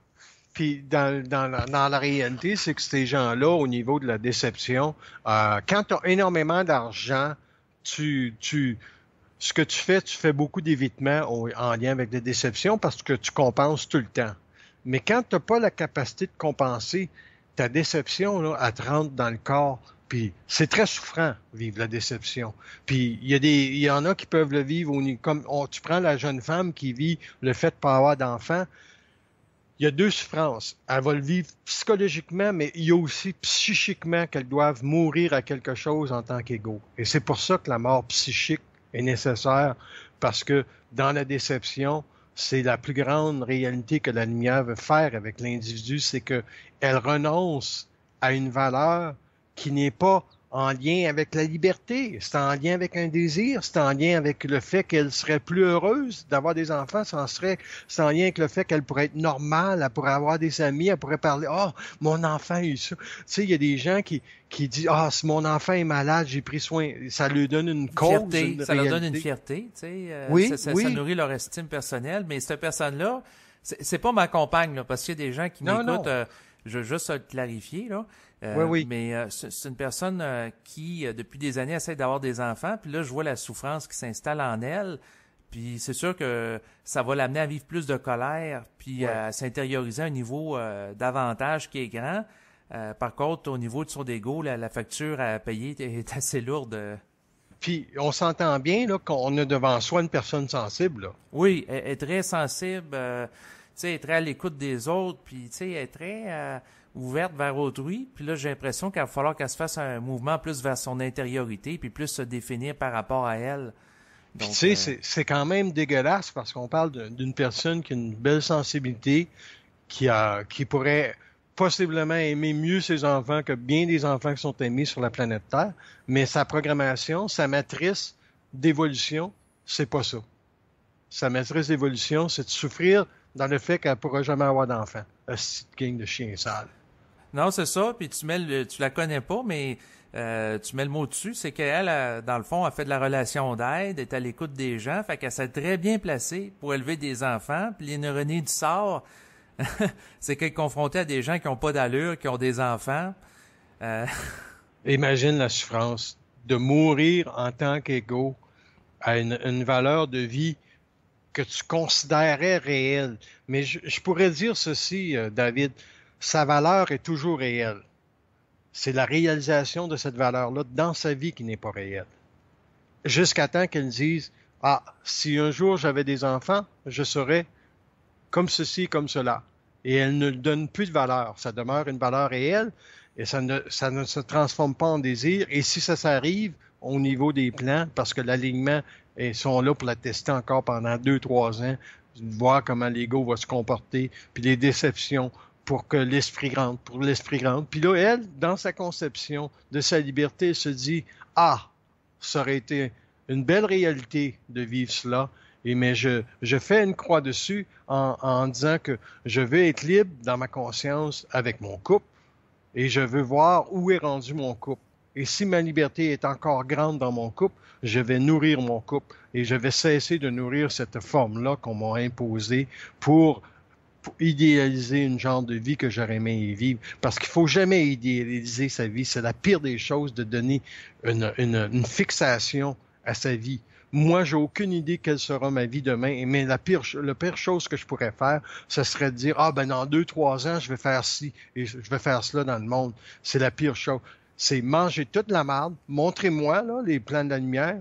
Puis dans la réalité, c'est que ces gens-là, au niveau de la déception, quand tu as énormément d'argent, ce que tu fais beaucoup d'évitement en lien avec des déceptions parce que tu compenses tout le temps. Mais quand tu n'as pas la capacité de compenser, ta déception, là, elle te rentre dans le corps. Puis c'est très souffrant, vivre la déception. Puis il y en a qui peuvent le vivre comme tu prends la jeune femme qui vit le fait de ne pas avoir d'enfant. Il y a deux souffrances. Elle va le vivre psychologiquement, mais il y a aussi psychiquement qu'elles doivent mourir à quelque chose en tant qu'égaux. Et c'est pour ça que la mort psychique est nécessaire, parce que dans la déception, c'est la plus grande réalité que la lumière veut faire avec l'individu, c'est qu'elle renonce à une valeur qui n'est pas en lien avec la liberté, c'est en lien avec un désir, c'est en lien avec le fait qu'elle serait plus heureuse d'avoir des enfants, c'est en lien avec le fait qu'elle pourrait être normale, elle pourrait avoir des amis, elle pourrait parler, mon enfant a eu ça. Tu sais, il y a des gens qui disent, si mon enfant est malade, j'ai pris soin, ça lui donne une cause, ça leur donne une fierté, tu sais, ça nourrit leur estime personnelle, mais cette personne-là, c'est pas ma compagne, là, parce qu'il y a des gens qui m'écoutent, je veux juste le clarifier, là. Mais c'est une personne qui, depuis des années, essaie d'avoir des enfants. Puis là, je vois la souffrance qui s'installe en elle. Puis c'est sûr que ça va l'amener à vivre plus de colère, puis à s'intérioriser à un niveau d'avantage qui est grand. Par contre, au niveau de son ego, la facture à payer est assez lourde. Puis on s'entend bien là qu'on a devant soi une personne sensible. Là. Oui, elle est très sensible. Tu sais, elle est très à l'écoute des autres. Puis tu sais, elle est très ouverte vers autrui. Puis là, j'ai l'impression qu'il va falloir qu'elle se fasse un mouvement plus vers son intériorité, puis plus se définir par rapport à elle. Donc, tu sais, c'est quand même dégueulasse parce qu'on parle d'une personne qui a une belle sensibilité, qui pourrait possiblement aimer mieux ses enfants que bien des enfants qui sont aimés sur la planète Terre, mais sa programmation, sa matrice d'évolution, c'est pas ça. Sa matrice d'évolution, c'est de souffrir dans le fait qu'elle ne pourra jamais avoir d'enfant. Un petite gang de chien sale. Non, c'est ça, puis tu la connais pas, mais tu mets le mot dessus, c'est qu'elle, dans le fond, a fait de la relation d'aide, est à l'écoute des gens, fait qu'elle s'est très bien placée pour élever des enfants, puis l'ironie du sort, c'est qu'elle est confrontée à des gens qui n'ont pas d'allure, qui ont des enfants. Imagine la souffrance de mourir en tant qu'égaux à une valeur de vie que tu considérais réelle. Mais je pourrais dire ceci, David, sa valeur est toujours réelle. C'est la réalisation de cette valeur-là dans sa vie qui n'est pas réelle. Jusqu'à temps qu'elle dise, ah, si un jour j'avais des enfants, je serais comme ceci, comme cela. Et elle ne donne plus de valeur. Ça demeure une valeur réelle et ça ne se transforme pas en désir. Et si ça s'arrive au niveau des plans, parce que l'alignement, ils sont là pour la tester encore pendant 2-3 ans, voir comment l'ego va se comporter, puis les déceptions pour que l'esprit rentre, pour l'esprit rentre. Puis là, elle, dans sa conception de sa liberté, elle se dit, ah, ça aurait été une belle réalité de vivre cela. Mais je fais une croix dessus en disant que je veux être libre dans ma conscience avec mon couple et je veux voir où est rendu mon couple. Et si ma liberté est encore grande dans mon couple, je vais nourrir mon couple et je vais cesser de nourrir cette forme-là qu'on m'a imposée pour idéaliser une genre de vie que j'aurais aimé vivre. Parce qu'il faut jamais idéaliser sa vie. C'est la pire des choses de donner une fixation à sa vie. Moi, j'ai aucune idée quelle sera ma vie demain, mais la pire chose que je pourrais faire, ce serait de dire, ah ben dans 2-3 ans, je vais faire ci et je vais faire cela dans le monde. C'est la pire chose. C'est manger toute la marde, montrez-moi là, les plans de la lumière,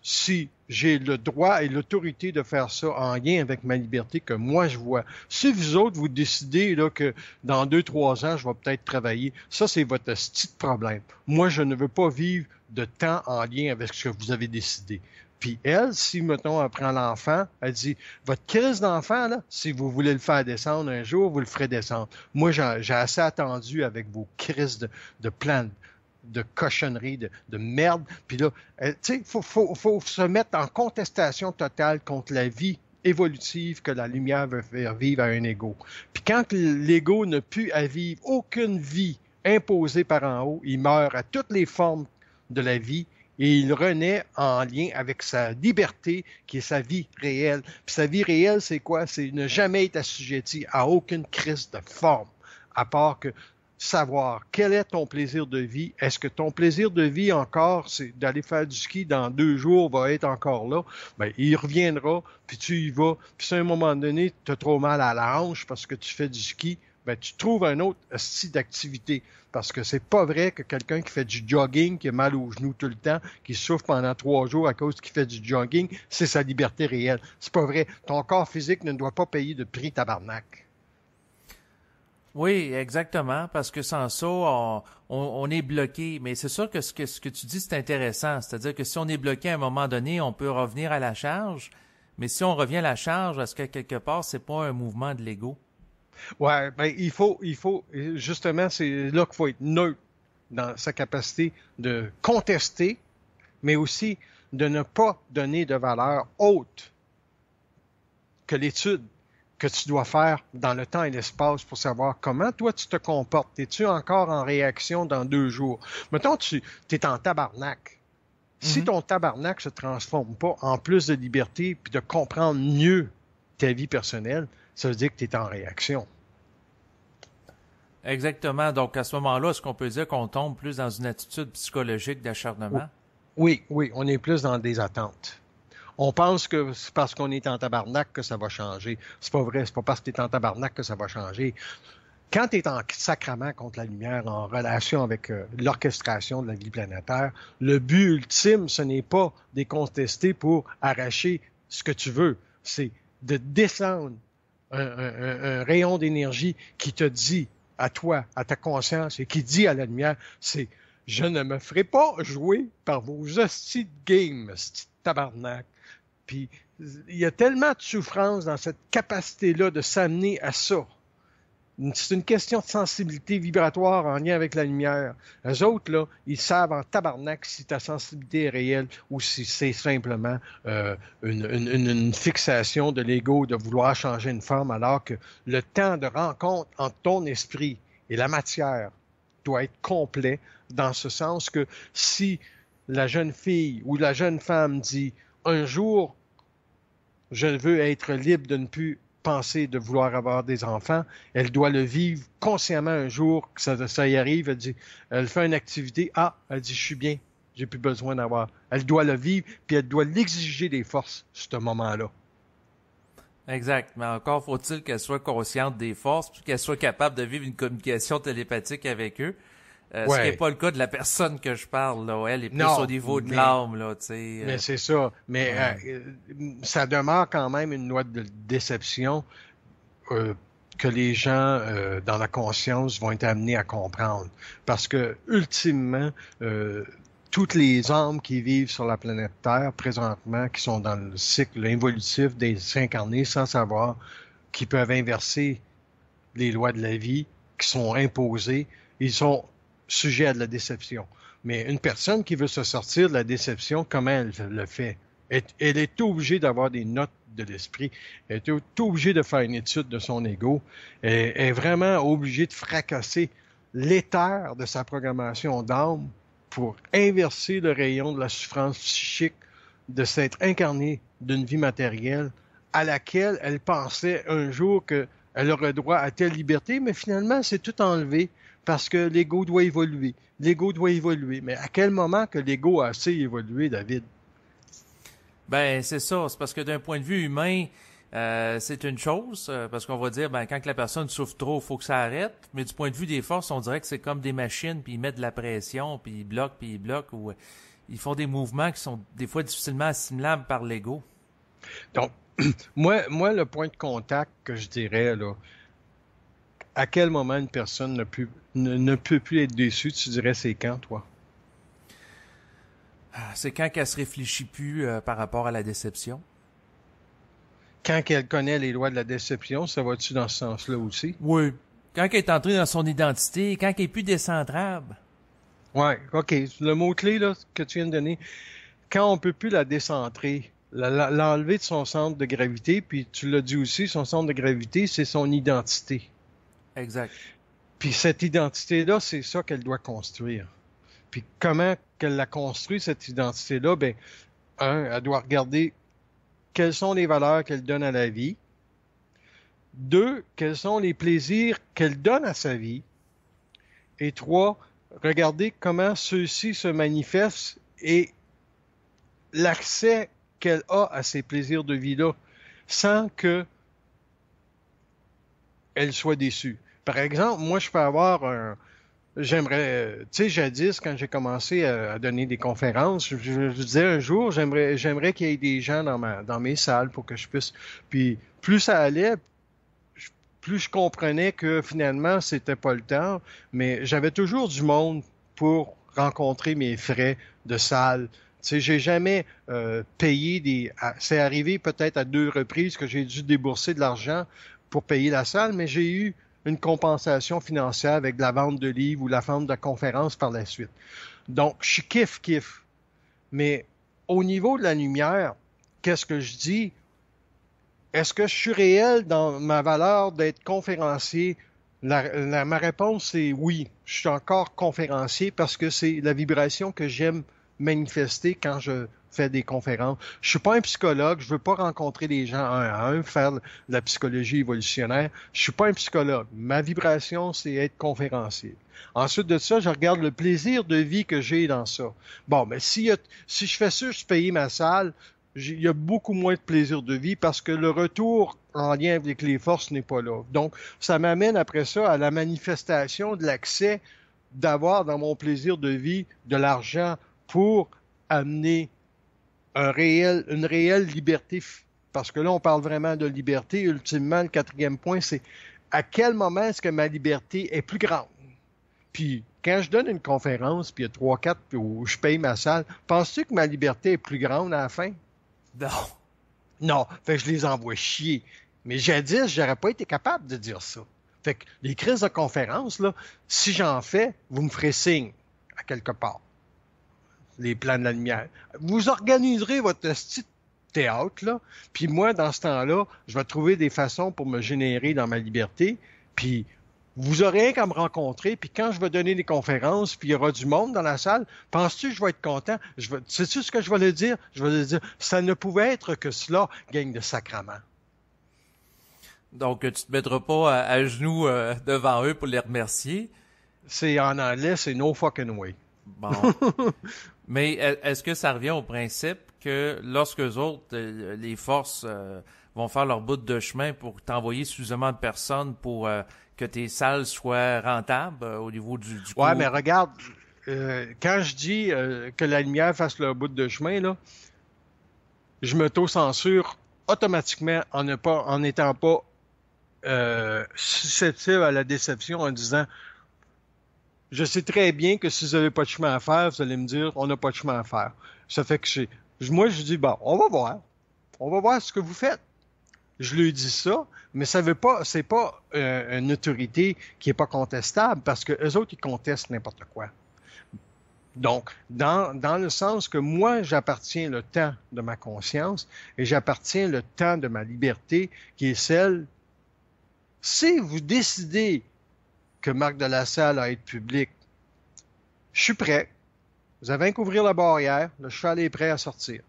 si j'ai le droit et l'autorité de faire ça en lien avec ma liberté que moi je vois. Si vous autres, vous décidez là, que dans 2-3 ans, je vais peut-être travailler, ça c'est votre petit problème. Moi, je ne veux pas vivre de temps en lien avec ce que vous avez décidé. Puis elle, si, mettons, elle prend l'enfant, elle dit, votre crise d'enfant, là, si vous voulez le faire descendre un jour, vous le ferez descendre. Moi, j'ai assez attendu avec vos crises de plans de cochonnerie, de merde. Puis là, tu sais, faut se mettre en contestation totale contre la vie évolutive que la lumière veut faire vivre à un ego. Puis quand l'ego n'a plus à vivre aucune vie imposée par en haut, il meurt à toutes les formes de la vie et il renaît en lien avec sa liberté qui est sa vie réelle. Puis sa vie réelle, c'est quoi? C'est ne jamais être assujetti à aucune crise de forme, à part que savoir quel est ton plaisir de vie. Est-ce que ton plaisir de vie encore, c'est d'aller faire du ski dans 2 jours, va être encore là? Ben, il reviendra, puis tu y vas. Puis si à un moment donné, tu as trop mal à la hanche parce que tu fais du ski, ben, tu trouves un autre style d'activité. Parce que c'est pas vrai que quelqu'un qui fait du jogging, qui a mal aux genoux tout le temps, qui souffre pendant 3 jours à cause qu'il fait du jogging, c'est sa liberté réelle. C'est pas vrai. Ton corps physique ne doit pas payer de prix tabarnak. Oui, exactement, parce que sans ça, on est bloqué. Mais c'est sûr que ce que tu dis, c'est intéressant. C'est-à-dire que si on est bloqué à un moment donné, on peut revenir à la charge. Mais si on revient à la charge, est-ce que quelque part, c'est pas un mouvement de l'ego? Ouais, ben il faut, justement, c'est là qu'il faut être neutre dans sa capacité de contester, mais aussi de ne pas donner de valeur haute que l'étude que tu dois faire dans le temps et l'espace pour savoir comment toi tu te comportes. Es-tu encore en réaction dans 2 jours? Mettons, tu es en tabarnak. Si ton tabarnak se transforme pas en plus de liberté puis de comprendre mieux ta vie personnelle, ça veut dire que tu es en réaction. Exactement. Donc, à ce moment-là, est-ce qu'on peut dire qu'on tombe plus dans une attitude psychologique d'acharnement? Oui, on est plus dans des attentes. On pense que c'est parce qu'on est en tabarnak que ça va changer. C'est pas vrai, c'est pas parce que tu es en tabarnak que ça va changer. Quand tu es en sacrament contre la lumière, en relation avec l'orchestration de la vie planétaire, le but ultime, ce n'est pas de contester pour arracher ce que tu veux. C'est de descendre un rayon d'énergie qui te dit à toi, à ta conscience, et qui dit à la lumière, c'est « Je ne me ferai pas jouer par vos hosties de game, hosties de tabarnak. » Puis, il y a tellement de souffrance dans cette capacité-là de s'amener à ça. C'est une question de sensibilité vibratoire en lien avec la lumière. Eux autres, là, ils savent en tabarnak si ta sensibilité est réelle ou si c'est simplement une fixation de l'ego de vouloir changer une forme, alors que le temps de rencontre entre ton esprit et la matière doit être complet, dans ce sens que si la jeune fille ou la jeune femme dit « Un jour, je veux être libre de ne plus penser de vouloir avoir des enfants », elle doit le vivre consciemment un jour, que ça y arrive, elle fait une activité, elle dit « Je suis bien, j'ai plus besoin d'avoir ». Elle doit le vivre, puis elle doit l'exiger des forces, ce moment-là. Exact. Mais encore faut-il qu'elle soit consciente des forces, puis qu'elle soit capable de vivre une communication télépathique avec eux. Ce qui n'est pas le cas de la personne que je parle, là. Elle est plus au niveau de l'âme, là, tu sais. Mais c'est ça. Mais ça demeure quand même une loi de déception que les gens dans la conscience vont être amenés à comprendre. Parce que, ultimement, toutes les âmes qui vivent sur la planète Terre présentement, qui sont dans le cycle évolutif des incarnés sans savoir, qui peuvent inverser les lois de la vie, qui sont imposées, ils sont sujets à de la déception. Mais une personne qui veut se sortir de la déception, comment elle le fait? Elle est obligée d'avoir des notes de l'esprit. Elle est obligée de faire une étude de son ego. Elle est vraiment obligée de fracasser l'éther de sa programmation d'âme pour inverser le rayon de la souffrance psychique de s'être incarnée d'une vie matérielle à laquelle elle pensait un jour qu'elle aurait droit à telle liberté, mais finalement, c'est tout enlevé parce que l'ego doit évoluer. L'ego doit évoluer. Mais à quel moment que l'ego a assez évolué, David? Ben, c'est ça. C'est parce que d'un point de vue humain, c'est une chose, parce qu'on va dire, ben, quand la personne souffre trop, il faut que ça arrête. Mais du point de vue des forces, on dirait que c'est comme des machines, puis ils mettent de la pression, puis ils bloquent, ou ils font des mouvements qui sont des fois difficilement assimilables par l'ego. Donc, moi, le point de contact que je dirais, là, à quel moment une personne ne peut plus être déçue, tu dirais c'est quand, toi? C'est quand qu'elle se réfléchit plus par rapport à la déception. Quand elle connaît les lois de la déception, ça va-tu dans ce sens-là aussi? Oui. Quand elle est entrée dans son identité, quand elle est plus décentrable. Oui, OK. Le mot-clé là, que tu viens de donner, quand on peut plus la décentrer, l'enlever de son centre de gravité, puis tu l'as dit aussi, son centre de gravité, c'est son identité. Exact. Puis cette identité-là, c'est ça qu'elle doit construire. Puis comment qu'elle la construit, cette identité-là? Ben, elle doit regarder quelles sont les valeurs qu'elle donne à la vie. 2, quels sont les plaisirs qu'elle donne à sa vie. Et 3, regarder comment ceux-ci se manifestent et l'accès qu'elle a à ces plaisirs de vie-là sans que elle soit déçue. Par exemple, moi, je peux avoir j'aimerais, tu sais, jadis, quand j'ai commencé à donner des conférences, je disais un jour, j'aimerais qu'il y ait des gens dans mes salles pour que je puisse. Puis, plus ça allait, plus je comprenais que finalement, c'était pas le temps, mais j'avais toujours du monde pour rencontrer mes frais de salle. Tu sais, j'ai jamais payé c'est arrivé peut-être à 2 reprises que j'ai dû débourser de l'argent pour payer la salle, mais j'ai eu une compensation financière avec de la vente de livres ou la vente de conférences par la suite. Donc, je suis kiff. Mais au niveau de la lumière, qu'est-ce que je dis? Est-ce que je suis réel dans ma valeur d'être conférencier? Ma réponse est oui. Je suis encore conférencier parce que c'est la vibration que j'aime manifester quand je fais des conférences. Je suis pas un psychologue, je veux pas rencontrer des gens un à un, faire de la psychologie évolutionnaire. Je suis pas un psychologue. Ma vibration, c'est être conférencier. Ensuite de ça, je regarde le plaisir de vie que j'ai dans ça. Bon, mais si je fais ça, je paye ma salle, il y a beaucoup moins de plaisir de vie parce que le retour en lien avec les forces n'est pas là. Donc, ça m'amène après ça à la manifestation de l'accès d'avoir dans mon plaisir de vie de l'argent pour amener une réelle liberté. Parce que là, on parle vraiment de liberté. Ultimement, le 4e point, c'est à quel moment est-ce que ma liberté est plus grande? Puis, quand je donne une conférence, puis il y a 3-4 où je paye ma salle, penses-tu que ma liberté est plus grande à la fin? Non. Non, fait que je les envoie chier. Mais jadis, j'aurais pas été capable de dire ça. Fait que les crises de conférence, là, si j'en fais, vous me ferez signe à quelque part. Les plans de la lumière. Vous organiserez votre petit théâtre, là, puis moi, dans ce temps-là, je vais trouver des façons pour me générer dans ma liberté, puis vous aurez rien qu'à me rencontrer, puis quand je vais donner des conférences, puis il y aura du monde dans la salle, penses-tu que je vais être content? Sais-tu ce que je vais le dire? Je vais le dire, ça ne pouvait être que cela, gang de sacrament. Donc, tu te mettras pas à genoux devant eux pour les remercier. C'est en anglais, c'est no fucking way. Bon. Mais est-ce que ça revient au principe que lorsque eux autres, les forces, vont faire leur bout de chemin pour t'envoyer suffisamment de personnes pour que tes salles soient rentables au niveau du coût? Ouais, mais regarde, quand je dis que la lumière fasse leur bout de chemin, là, je m'auto-censure automatiquement en n'étant pas susceptible à la déception en disant je sais très bien que si vous n'avez pas de chemin à faire, vous allez me dire on n'a pas de chemin à faire. Ça fait que moi je dis bon, on va voir ce que vous faites. Je lui dis ça, mais ça veut pas, c'est pas une autorité qui est pas contestable parce que eux autres ils contestent n'importe quoi. Donc, dans le sens que moi, j'appartiens le temps de ma conscience et j'appartiens le temps de ma liberté qui est celle. Si vous décidez que Marc de la Salle a été public, je suis prêt. Vous avez qu'à ouvrir la barrière, le cheval est prêt à sortir.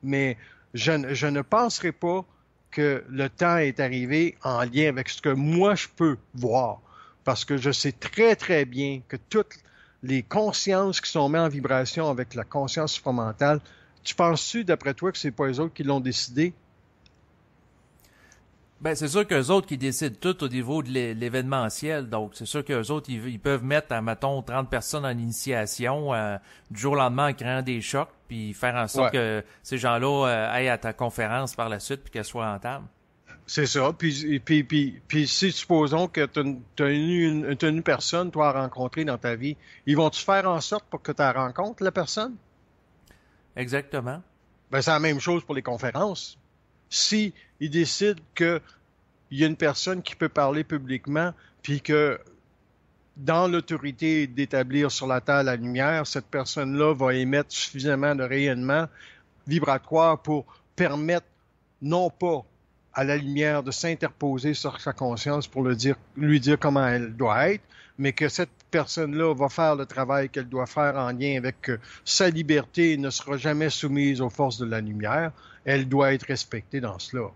Mais je ne penserai pas que le temps est arrivé en lien avec ce que moi je peux voir. Parce que je sais très, très bien que toutes les consciences qui sont mises en vibration avec la conscience supramentale, tu penses-tu, d'après toi, que c'est pas eux autres qui l'ont décidé? Ben, c'est sûr qu'eux autres qui décident tout au niveau de l'événementiel. Donc, c'est sûr qu'eux autres, ils peuvent mettre, mettons, 30 personnes en initiation du jour au lendemain en créant des chocs, puis faire en sorte que ces gens-là aillent à ta conférence par la suite, puis qu'elle soit rentable. C'est ça. Puis si supposons que tu as une personne, toi, à rencontrer dans ta vie, ils vont-tu faire en sorte pour que tu rencontres la personne? Exactement. Ben, c'est la même chose pour les conférences. Si ils décident qu'il y a une personne qui peut parler publiquement, puis que dans l'autorité d'établir sur la Terre la lumière, cette personne-là va émettre suffisamment de rayonnement vibratoire pour permettre non pas à la lumière de s'interposer sur sa conscience pour lui dire comment elle doit être, mais que cette personne-là va faire le travail qu'elle doit faire en lien avec sa liberté ne sera jamais soumise aux forces de la lumière. Elle doit être respectée dans cela.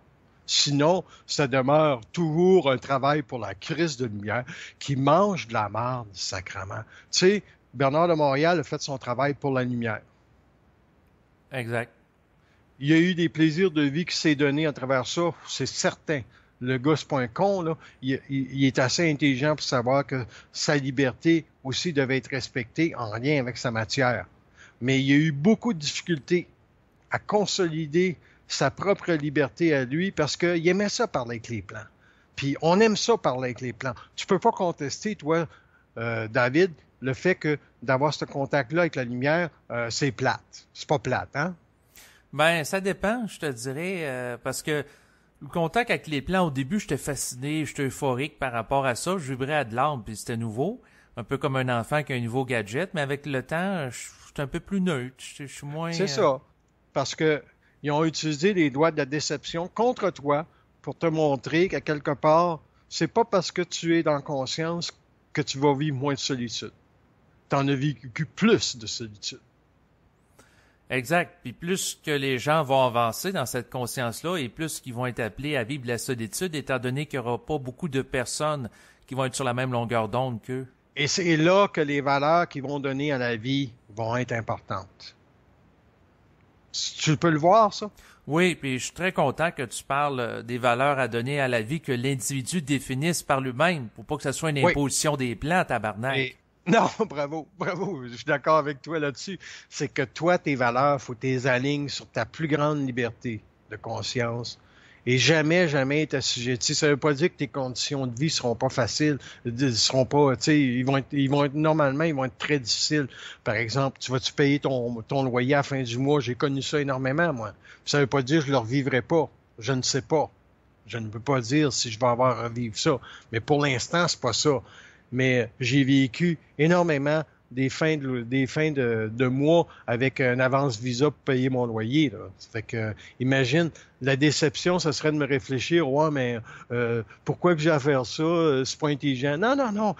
Sinon, ça demeure toujours un travail pour la crise de lumière qui mange de la marde, sacrement. Tu sais, Bernard de Montréal a fait son travail pour la lumière. Exact. Il y a eu des plaisirs de vie qui s'est donné à travers ça, c'est certain. Le gars, c'est pas un con, là. Il est assez intelligent pour savoir que sa liberté aussi devait être respectée en lien avec sa matière. Mais il y a eu beaucoup de difficultés à consolider sa propre liberté à lui parce qu'il aimait ça parler avec les plans. Puis on aime ça parler avec les plans. Tu peux pas contester, toi, David, le fait que d'avoir ce contact-là avec la lumière, c'est plate. C'est pas plate, hein? Ben, ça dépend, je te dirais, parce que le contact avec les plans, au début, j'étais fasciné, j'étais euphorique par rapport à ça, je vibrais à de l'âme, puis c'était nouveau, un peu comme un enfant qui a un nouveau gadget, mais avec le temps, je suis un peu plus neutre, je suis moins... C'est ça, parce que ils ont utilisé les doigts de la déception contre toi pour te montrer qu'à quelque part, c'est pas parce que tu es dans conscience que tu vas vivre moins de solitude. Tu en as vécu plus de solitude. Exact. Puis plus que les gens vont avancer dans cette conscience-là et plus qu'ils vont être appelés à vivre la solitude, étant donné qu'il n'y aura pas beaucoup de personnes qui vont être sur la même longueur d'onde qu'eux. Et c'est là que les valeurs qu'ils vont donner à la vie vont être importantes. Tu peux le voir, ça? Oui, puis je suis très content que tu parles des valeurs à donner à la vie que l'individu définisse par lui-même, pour pas que ce soit une imposition des plans, tabarnak. Non, bravo, je suis d'accord avec toi là-dessus. C'est que toi, tes valeurs, faut tes alignes sur ta plus grande liberté de conscience et jamais t'assujettir. Ça veut pas dire que tes conditions de vie seront pas faciles, seront normalement, ils vont être très difficiles. Par exemple, tu vas-tu payer ton loyer à la fin du mois? J'ai connu ça énormément, moi. Ça veut pas dire que je le revivrai pas. Je ne sais pas. Je ne peux pas dire si je vais avoir à revivre ça. Mais pour l'instant, c'est pas ça. Mais j'ai vécu énormément des fins de mois avec un avance Visa pour payer mon loyer, là. Fait que, imagine, la déception, ça serait de me réfléchir, ouais, mais pourquoi que j'ai à faire ça? C'est pas intelligent. Non, non, non.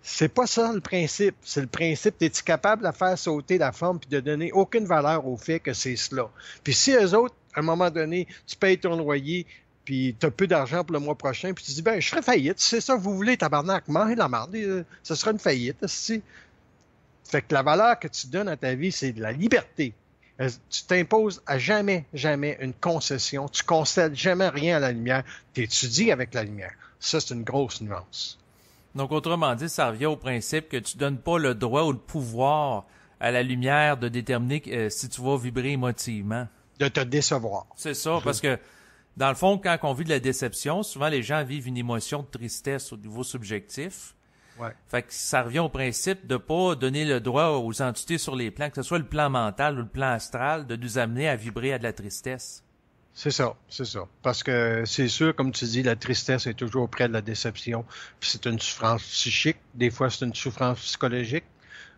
C'est pas ça le principe. C'est le principe, es-tu capable de faire sauter la forme puis de donner aucune valeur au fait que c'est cela? Puis si eux autres, à un moment donné, tu payes ton loyer, puis tu as peu d'argent pour le mois prochain, puis tu dis, ben, je ferai faillite. Si c'est ça que vous voulez, tabarnak, mangez la marde, ce sera une faillite. Si. Fait que la valeur que tu donnes à ta vie, c'est de la liberté. Tu t'imposes à jamais, jamais une concession. Tu concèdes jamais rien à la lumière. Tu étudies avec la lumière. Ça, c'est une grosse nuance. Donc, autrement dit, ça revient au principe que tu donnes pas le droit ou le pouvoir à la lumière de déterminer si tu vas vibrer émotivement. De te décevoir. C'est ça, parce que dans le fond, quand on vit de la déception, souvent les gens vivent une émotion de tristesse au niveau subjectif. Ouais. Fait que ça revient au principe de pas donner le droit aux entités sur les plans, que ce soit le plan mental ou le plan astral, de nous amener à vibrer à de la tristesse. C'est ça, c'est ça. Parce que c'est sûr, comme tu dis, la tristesse est toujours près de la déception. Puis c'est une souffrance psychique. Des fois, c'est une souffrance psychologique,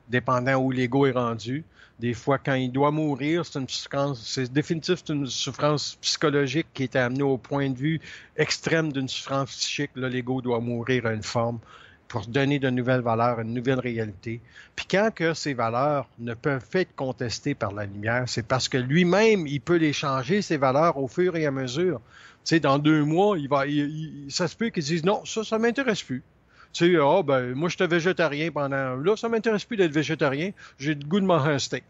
dépendant où l'ego est rendu. Des fois, quand il doit mourir, c'est une souffrance, c'est définitif, c'est une souffrance psychologique qui est amenée au point de vue extrême d'une souffrance psychique. Là, l'ego doit mourir à une forme pour donner de nouvelles valeurs, une nouvelle réalité. Puis quand que ces valeurs ne peuvent pas être contestées par la lumière, c'est parce que lui-même, il peut les changer, ces valeurs, au fur et à mesure. Tu sais, dans 2 mois, ça se peut qu'ils disent, non, ça m'intéresse plus. Tu sais, moi, j'étais végétarien pendant... Là, ça m'intéresse plus d'être végétarien. J'ai le goût de manger un steak.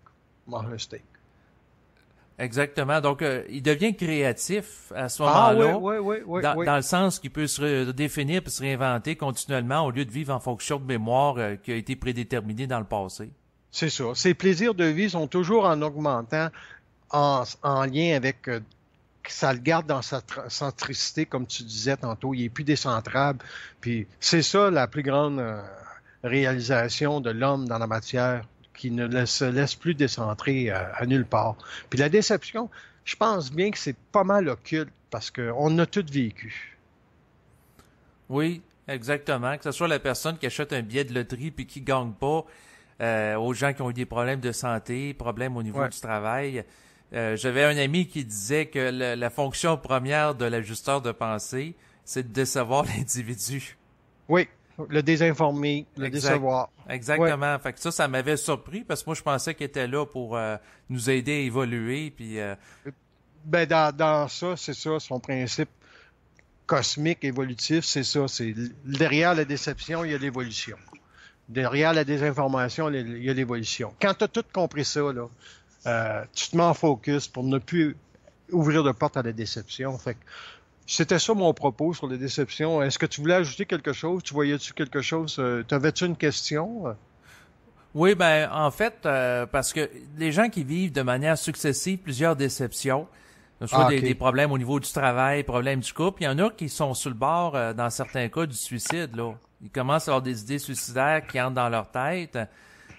Exactement. Donc, il devient créatif à ce moment-là. Oui. Dans le sens qu'il peut se redéfinir et se réinventer continuellement au lieu de vivre en fonction de mémoire qui a été prédéterminée dans le passé. C'est ça. Ses plaisirs de vie sont toujours en augmentant en lien avec... ça le garde dans sa centricité, comme tu disais tantôt. Il est plus décentrable. Puis c'est ça la plus grande réalisation de l'homme dans la matière, qui ne se laisse plus décentrer à nulle part. Puis la déception, je pense bien que c'est pas mal occulte parce qu'on a tout vécu. Oui, exactement. Que ce soit la personne qui achète un billet de loterie puis qui gagne pas, aux gens qui ont eu des problèmes de santé, problèmes au niveau du travail. J'avais un ami qui disait que la fonction première de l'ajusteur de pensée, c'est de décevoir l'individu. Oui. Le désinformer, le décevoir. Exactement. Ouais. Fait que ça m'avait surpris parce que moi, je pensais qu'il était là pour nous aider à évoluer. Puis, Ben, dans ça, c'est ça, son principe cosmique, évolutif, c'est ça. C'est derrière la déception, il y a l'évolution. Derrière la désinformation, il y a l'évolution. Quand tu as tout compris ça, là, tu te mets en focus pour ne plus ouvrir de porte à la déception. Fait que c'était ça mon propos sur les déceptions. Est-ce que tu voulais ajouter quelque chose? Tu voyais-tu quelque chose? T'avais-tu une question? Oui, ben en fait, parce que les gens qui vivent de manière successive plusieurs déceptions, soit des problèmes au niveau du travail, problèmes du couple, il y en a qui sont sur le bord, dans certains cas, du suicide. Là, ils commencent à avoir des idées suicidaires qui entrent dans leur tête.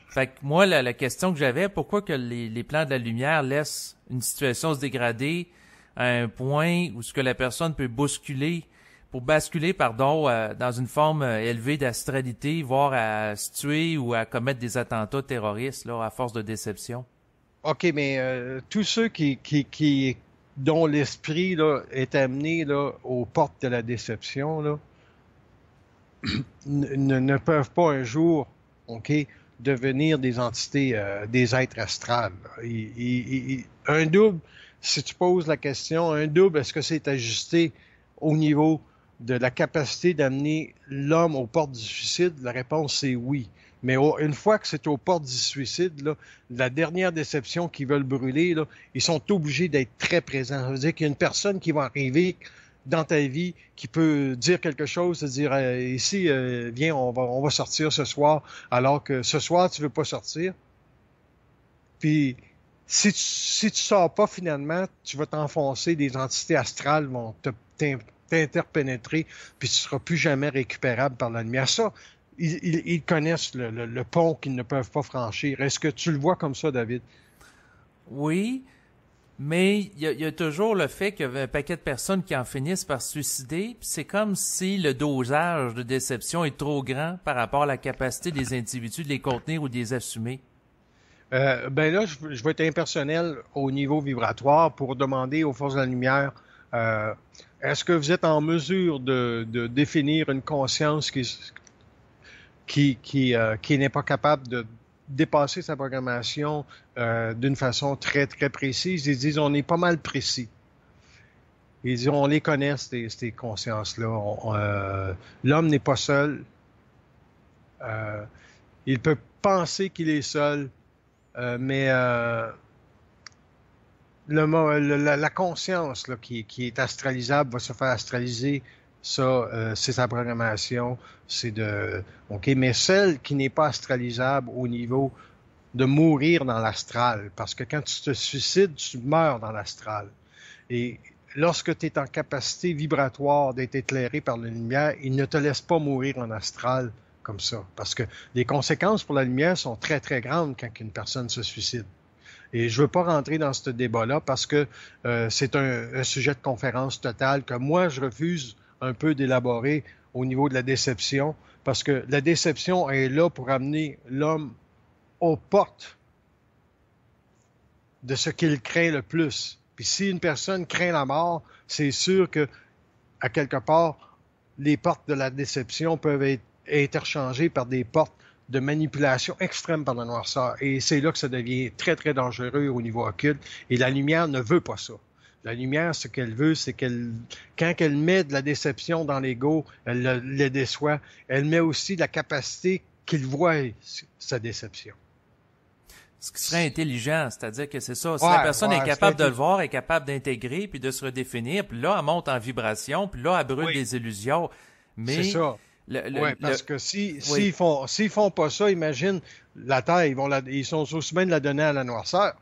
Fait que moi, la question que j'avais, pourquoi que les plans de la lumière laissent une situation se dégrader à un point où ce que la personne peut basculer, dans une forme élevée d'astralité, voire à se tuer ou à commettre des attentats terroristes, là, à force de déception. OK, mais tous ceux dont l'esprit là est amené là aux portes de la déception là, ne peuvent pas un jour, OK, devenir des entités, des êtres astrales. Un double, si tu poses la question, un double, est-ce que c'est ajusté au niveau de la capacité d'amener l'homme aux portes du suicide? La réponse, c'est oui. Mais une fois que c'est aux portes du suicide, là, la dernière déception qu'ils veulent brûler, là, ils sont obligés d'être très présents. Ça veut dire qu'il y a une personne qui va arriver dans ta vie qui peut dire quelque chose, se dire ici, viens, on va sortir ce soir, alors que ce soir, tu veux pas sortir. Puis, si tu sors pas finalement, tu vas t'enfoncer, des entités astrales vont t'interpénétrer, puis tu seras plus jamais récupérable par la lumière. Ça, ils connaissent le pont qu'ils ne peuvent pas franchir. Est-ce que tu le vois comme ça, David? Oui, Mais il y a toujours le fait qu'il y a un paquet de personnes qui en finissent par se suicider. Puis c'est comme si le dosage de déception est trop grand par rapport à la capacité des individus de les contenir ou de les assumer. Ben là, je vais être impersonnel au niveau vibratoire pour demander aux forces de la lumière, est-ce que vous êtes en mesure de définir une conscience qui n'est pas capable de dépasser sa programmation d'une façon très, très précise? Ils disent, on est pas mal précis. Ils disent, on les connaît, ces consciences-là. L'homme n'est pas seul. Il peut penser qu'il est seul, mais la conscience là, qui est astralisable va se faire astraliser. Ça, c'est sa programmation. OK, mais celle qui n'est pas astralisable au niveau de mourir dans l'astral, parce que quand tu te suicides, tu meurs dans l'astral. Et lorsque tu es en capacité vibratoire d'être éclairé par la lumière, il ne te laisse pas mourir en astral comme ça, parce que les conséquences pour la lumière sont très, très grandes quand une personne se suicide. Et je veux pas rentrer dans ce débat-là parce que c'est un sujet de conférence total que moi, je refuse un peu d'élaborer au niveau de la déception, parce que la déception est là pour amener l'homme aux portes de ce qu'il craint le plus. Puis si une personne craint la mort, c'est sûr que, à quelque part, les portes de la déception peuvent être interchangées par des portes de manipulation extrême par la noirceur. Et c'est là que ça devient très, très dangereux au niveau occulte. Et la lumière ne veut pas ça. La lumière, ce qu'elle veut, c'est quand elle met de la déception dans l'ego, elle le déçoit, elle met aussi la capacité qu'il voit sa déception. Ce qui serait intelligent, c'est-à-dire que c'est ça. Si la personne est capable de le voir, est capable d'intégrer, puis de se redéfinir, puis là, elle monte en vibration, puis là, elle brûle des illusions. Mais c'est ça. Parce que s'ils font pas ça, imagine, la Terre, ils sont aussi bien de la donner à la noirceur.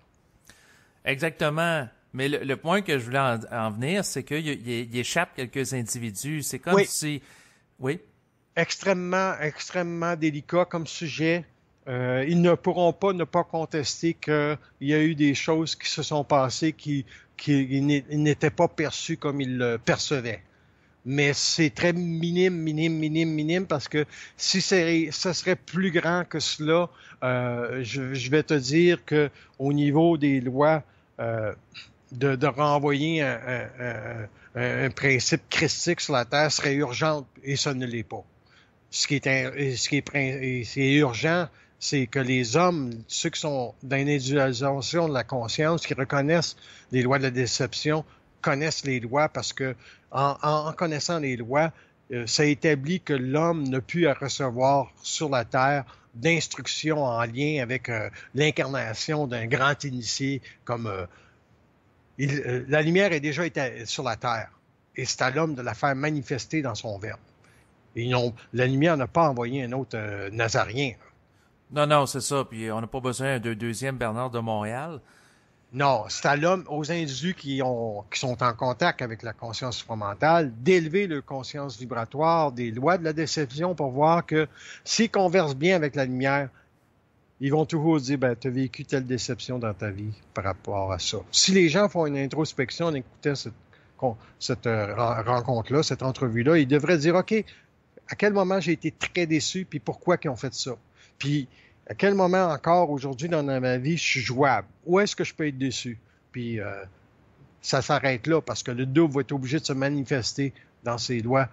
Exactement. Mais le point que je voulais en venir, c'est qu'il échappe quelques individus. C'est comme si... Oui? Extrêmement, extrêmement délicat comme sujet. Ils ne pourront pas ne pas contester qu'il y a eu des choses qui se sont passées qui n'étaient pas perçues comme ils le percevaient. Mais c'est très minime, parce que si ça serait plus grand que cela, je vais te dire que au niveau des lois, de renvoyer un principe christique sur la Terre serait urgent, et ça ne l'est pas. Ce qui est urgent, c'est que les hommes, ceux qui sont dans l'individualisation de la conscience, qui reconnaissent les lois de la déception, connaissent les lois, parce que en connaissant les lois, ça établit que l'homme n'a plus à recevoir sur la Terre d'instructions en lien avec l'incarnation d'un grand initié comme... la lumière est déjà sur la Terre, et c'est à l'homme de la faire manifester dans son verbe. Et la lumière n'a pas envoyé un autre Nazarien. Non, c'est ça. Puis on n'a pas besoin d'un deuxième Bernard de Montréal. Non, c'est à l'homme, aux individus qui sont en contact avec la conscience supramentale, d'élever leur conscience vibratoire des lois de la déception pour voir que s'ils conversent bien avec la lumière, ils vont toujours dire, tu as vécu telle déception dans ta vie par rapport à ça. Si les gens font une introspection en écoutant cette rencontre-là, cette entrevue-là, ils devraient dire, OK, à quel moment j'ai été très déçu, puis pourquoi ils ont fait ça? Puis, à quel moment encore aujourd'hui dans ma vie je suis jouable? Où est-ce que je peux être déçu? Puis, ça s'arrête là, parce que le double va être obligé de se manifester dans ses lois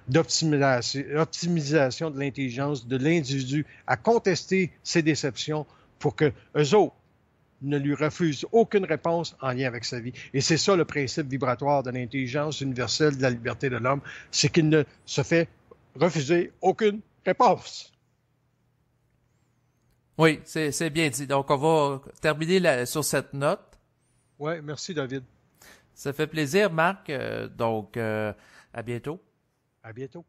d'optimisation de l'intelligence de l'individu à contester ses déceptions pour que eux autres ne lui refusent aucune réponse en lien avec sa vie. Et c'est ça le principe vibratoire de l'intelligence universelle de la liberté de l'homme, c'est qu'il ne se fait refuser aucune réponse. Oui, c'est bien dit. Donc, on va terminer sur cette note. Oui, merci David. Ça fait plaisir, Marc. Donc, à bientôt. À bientôt.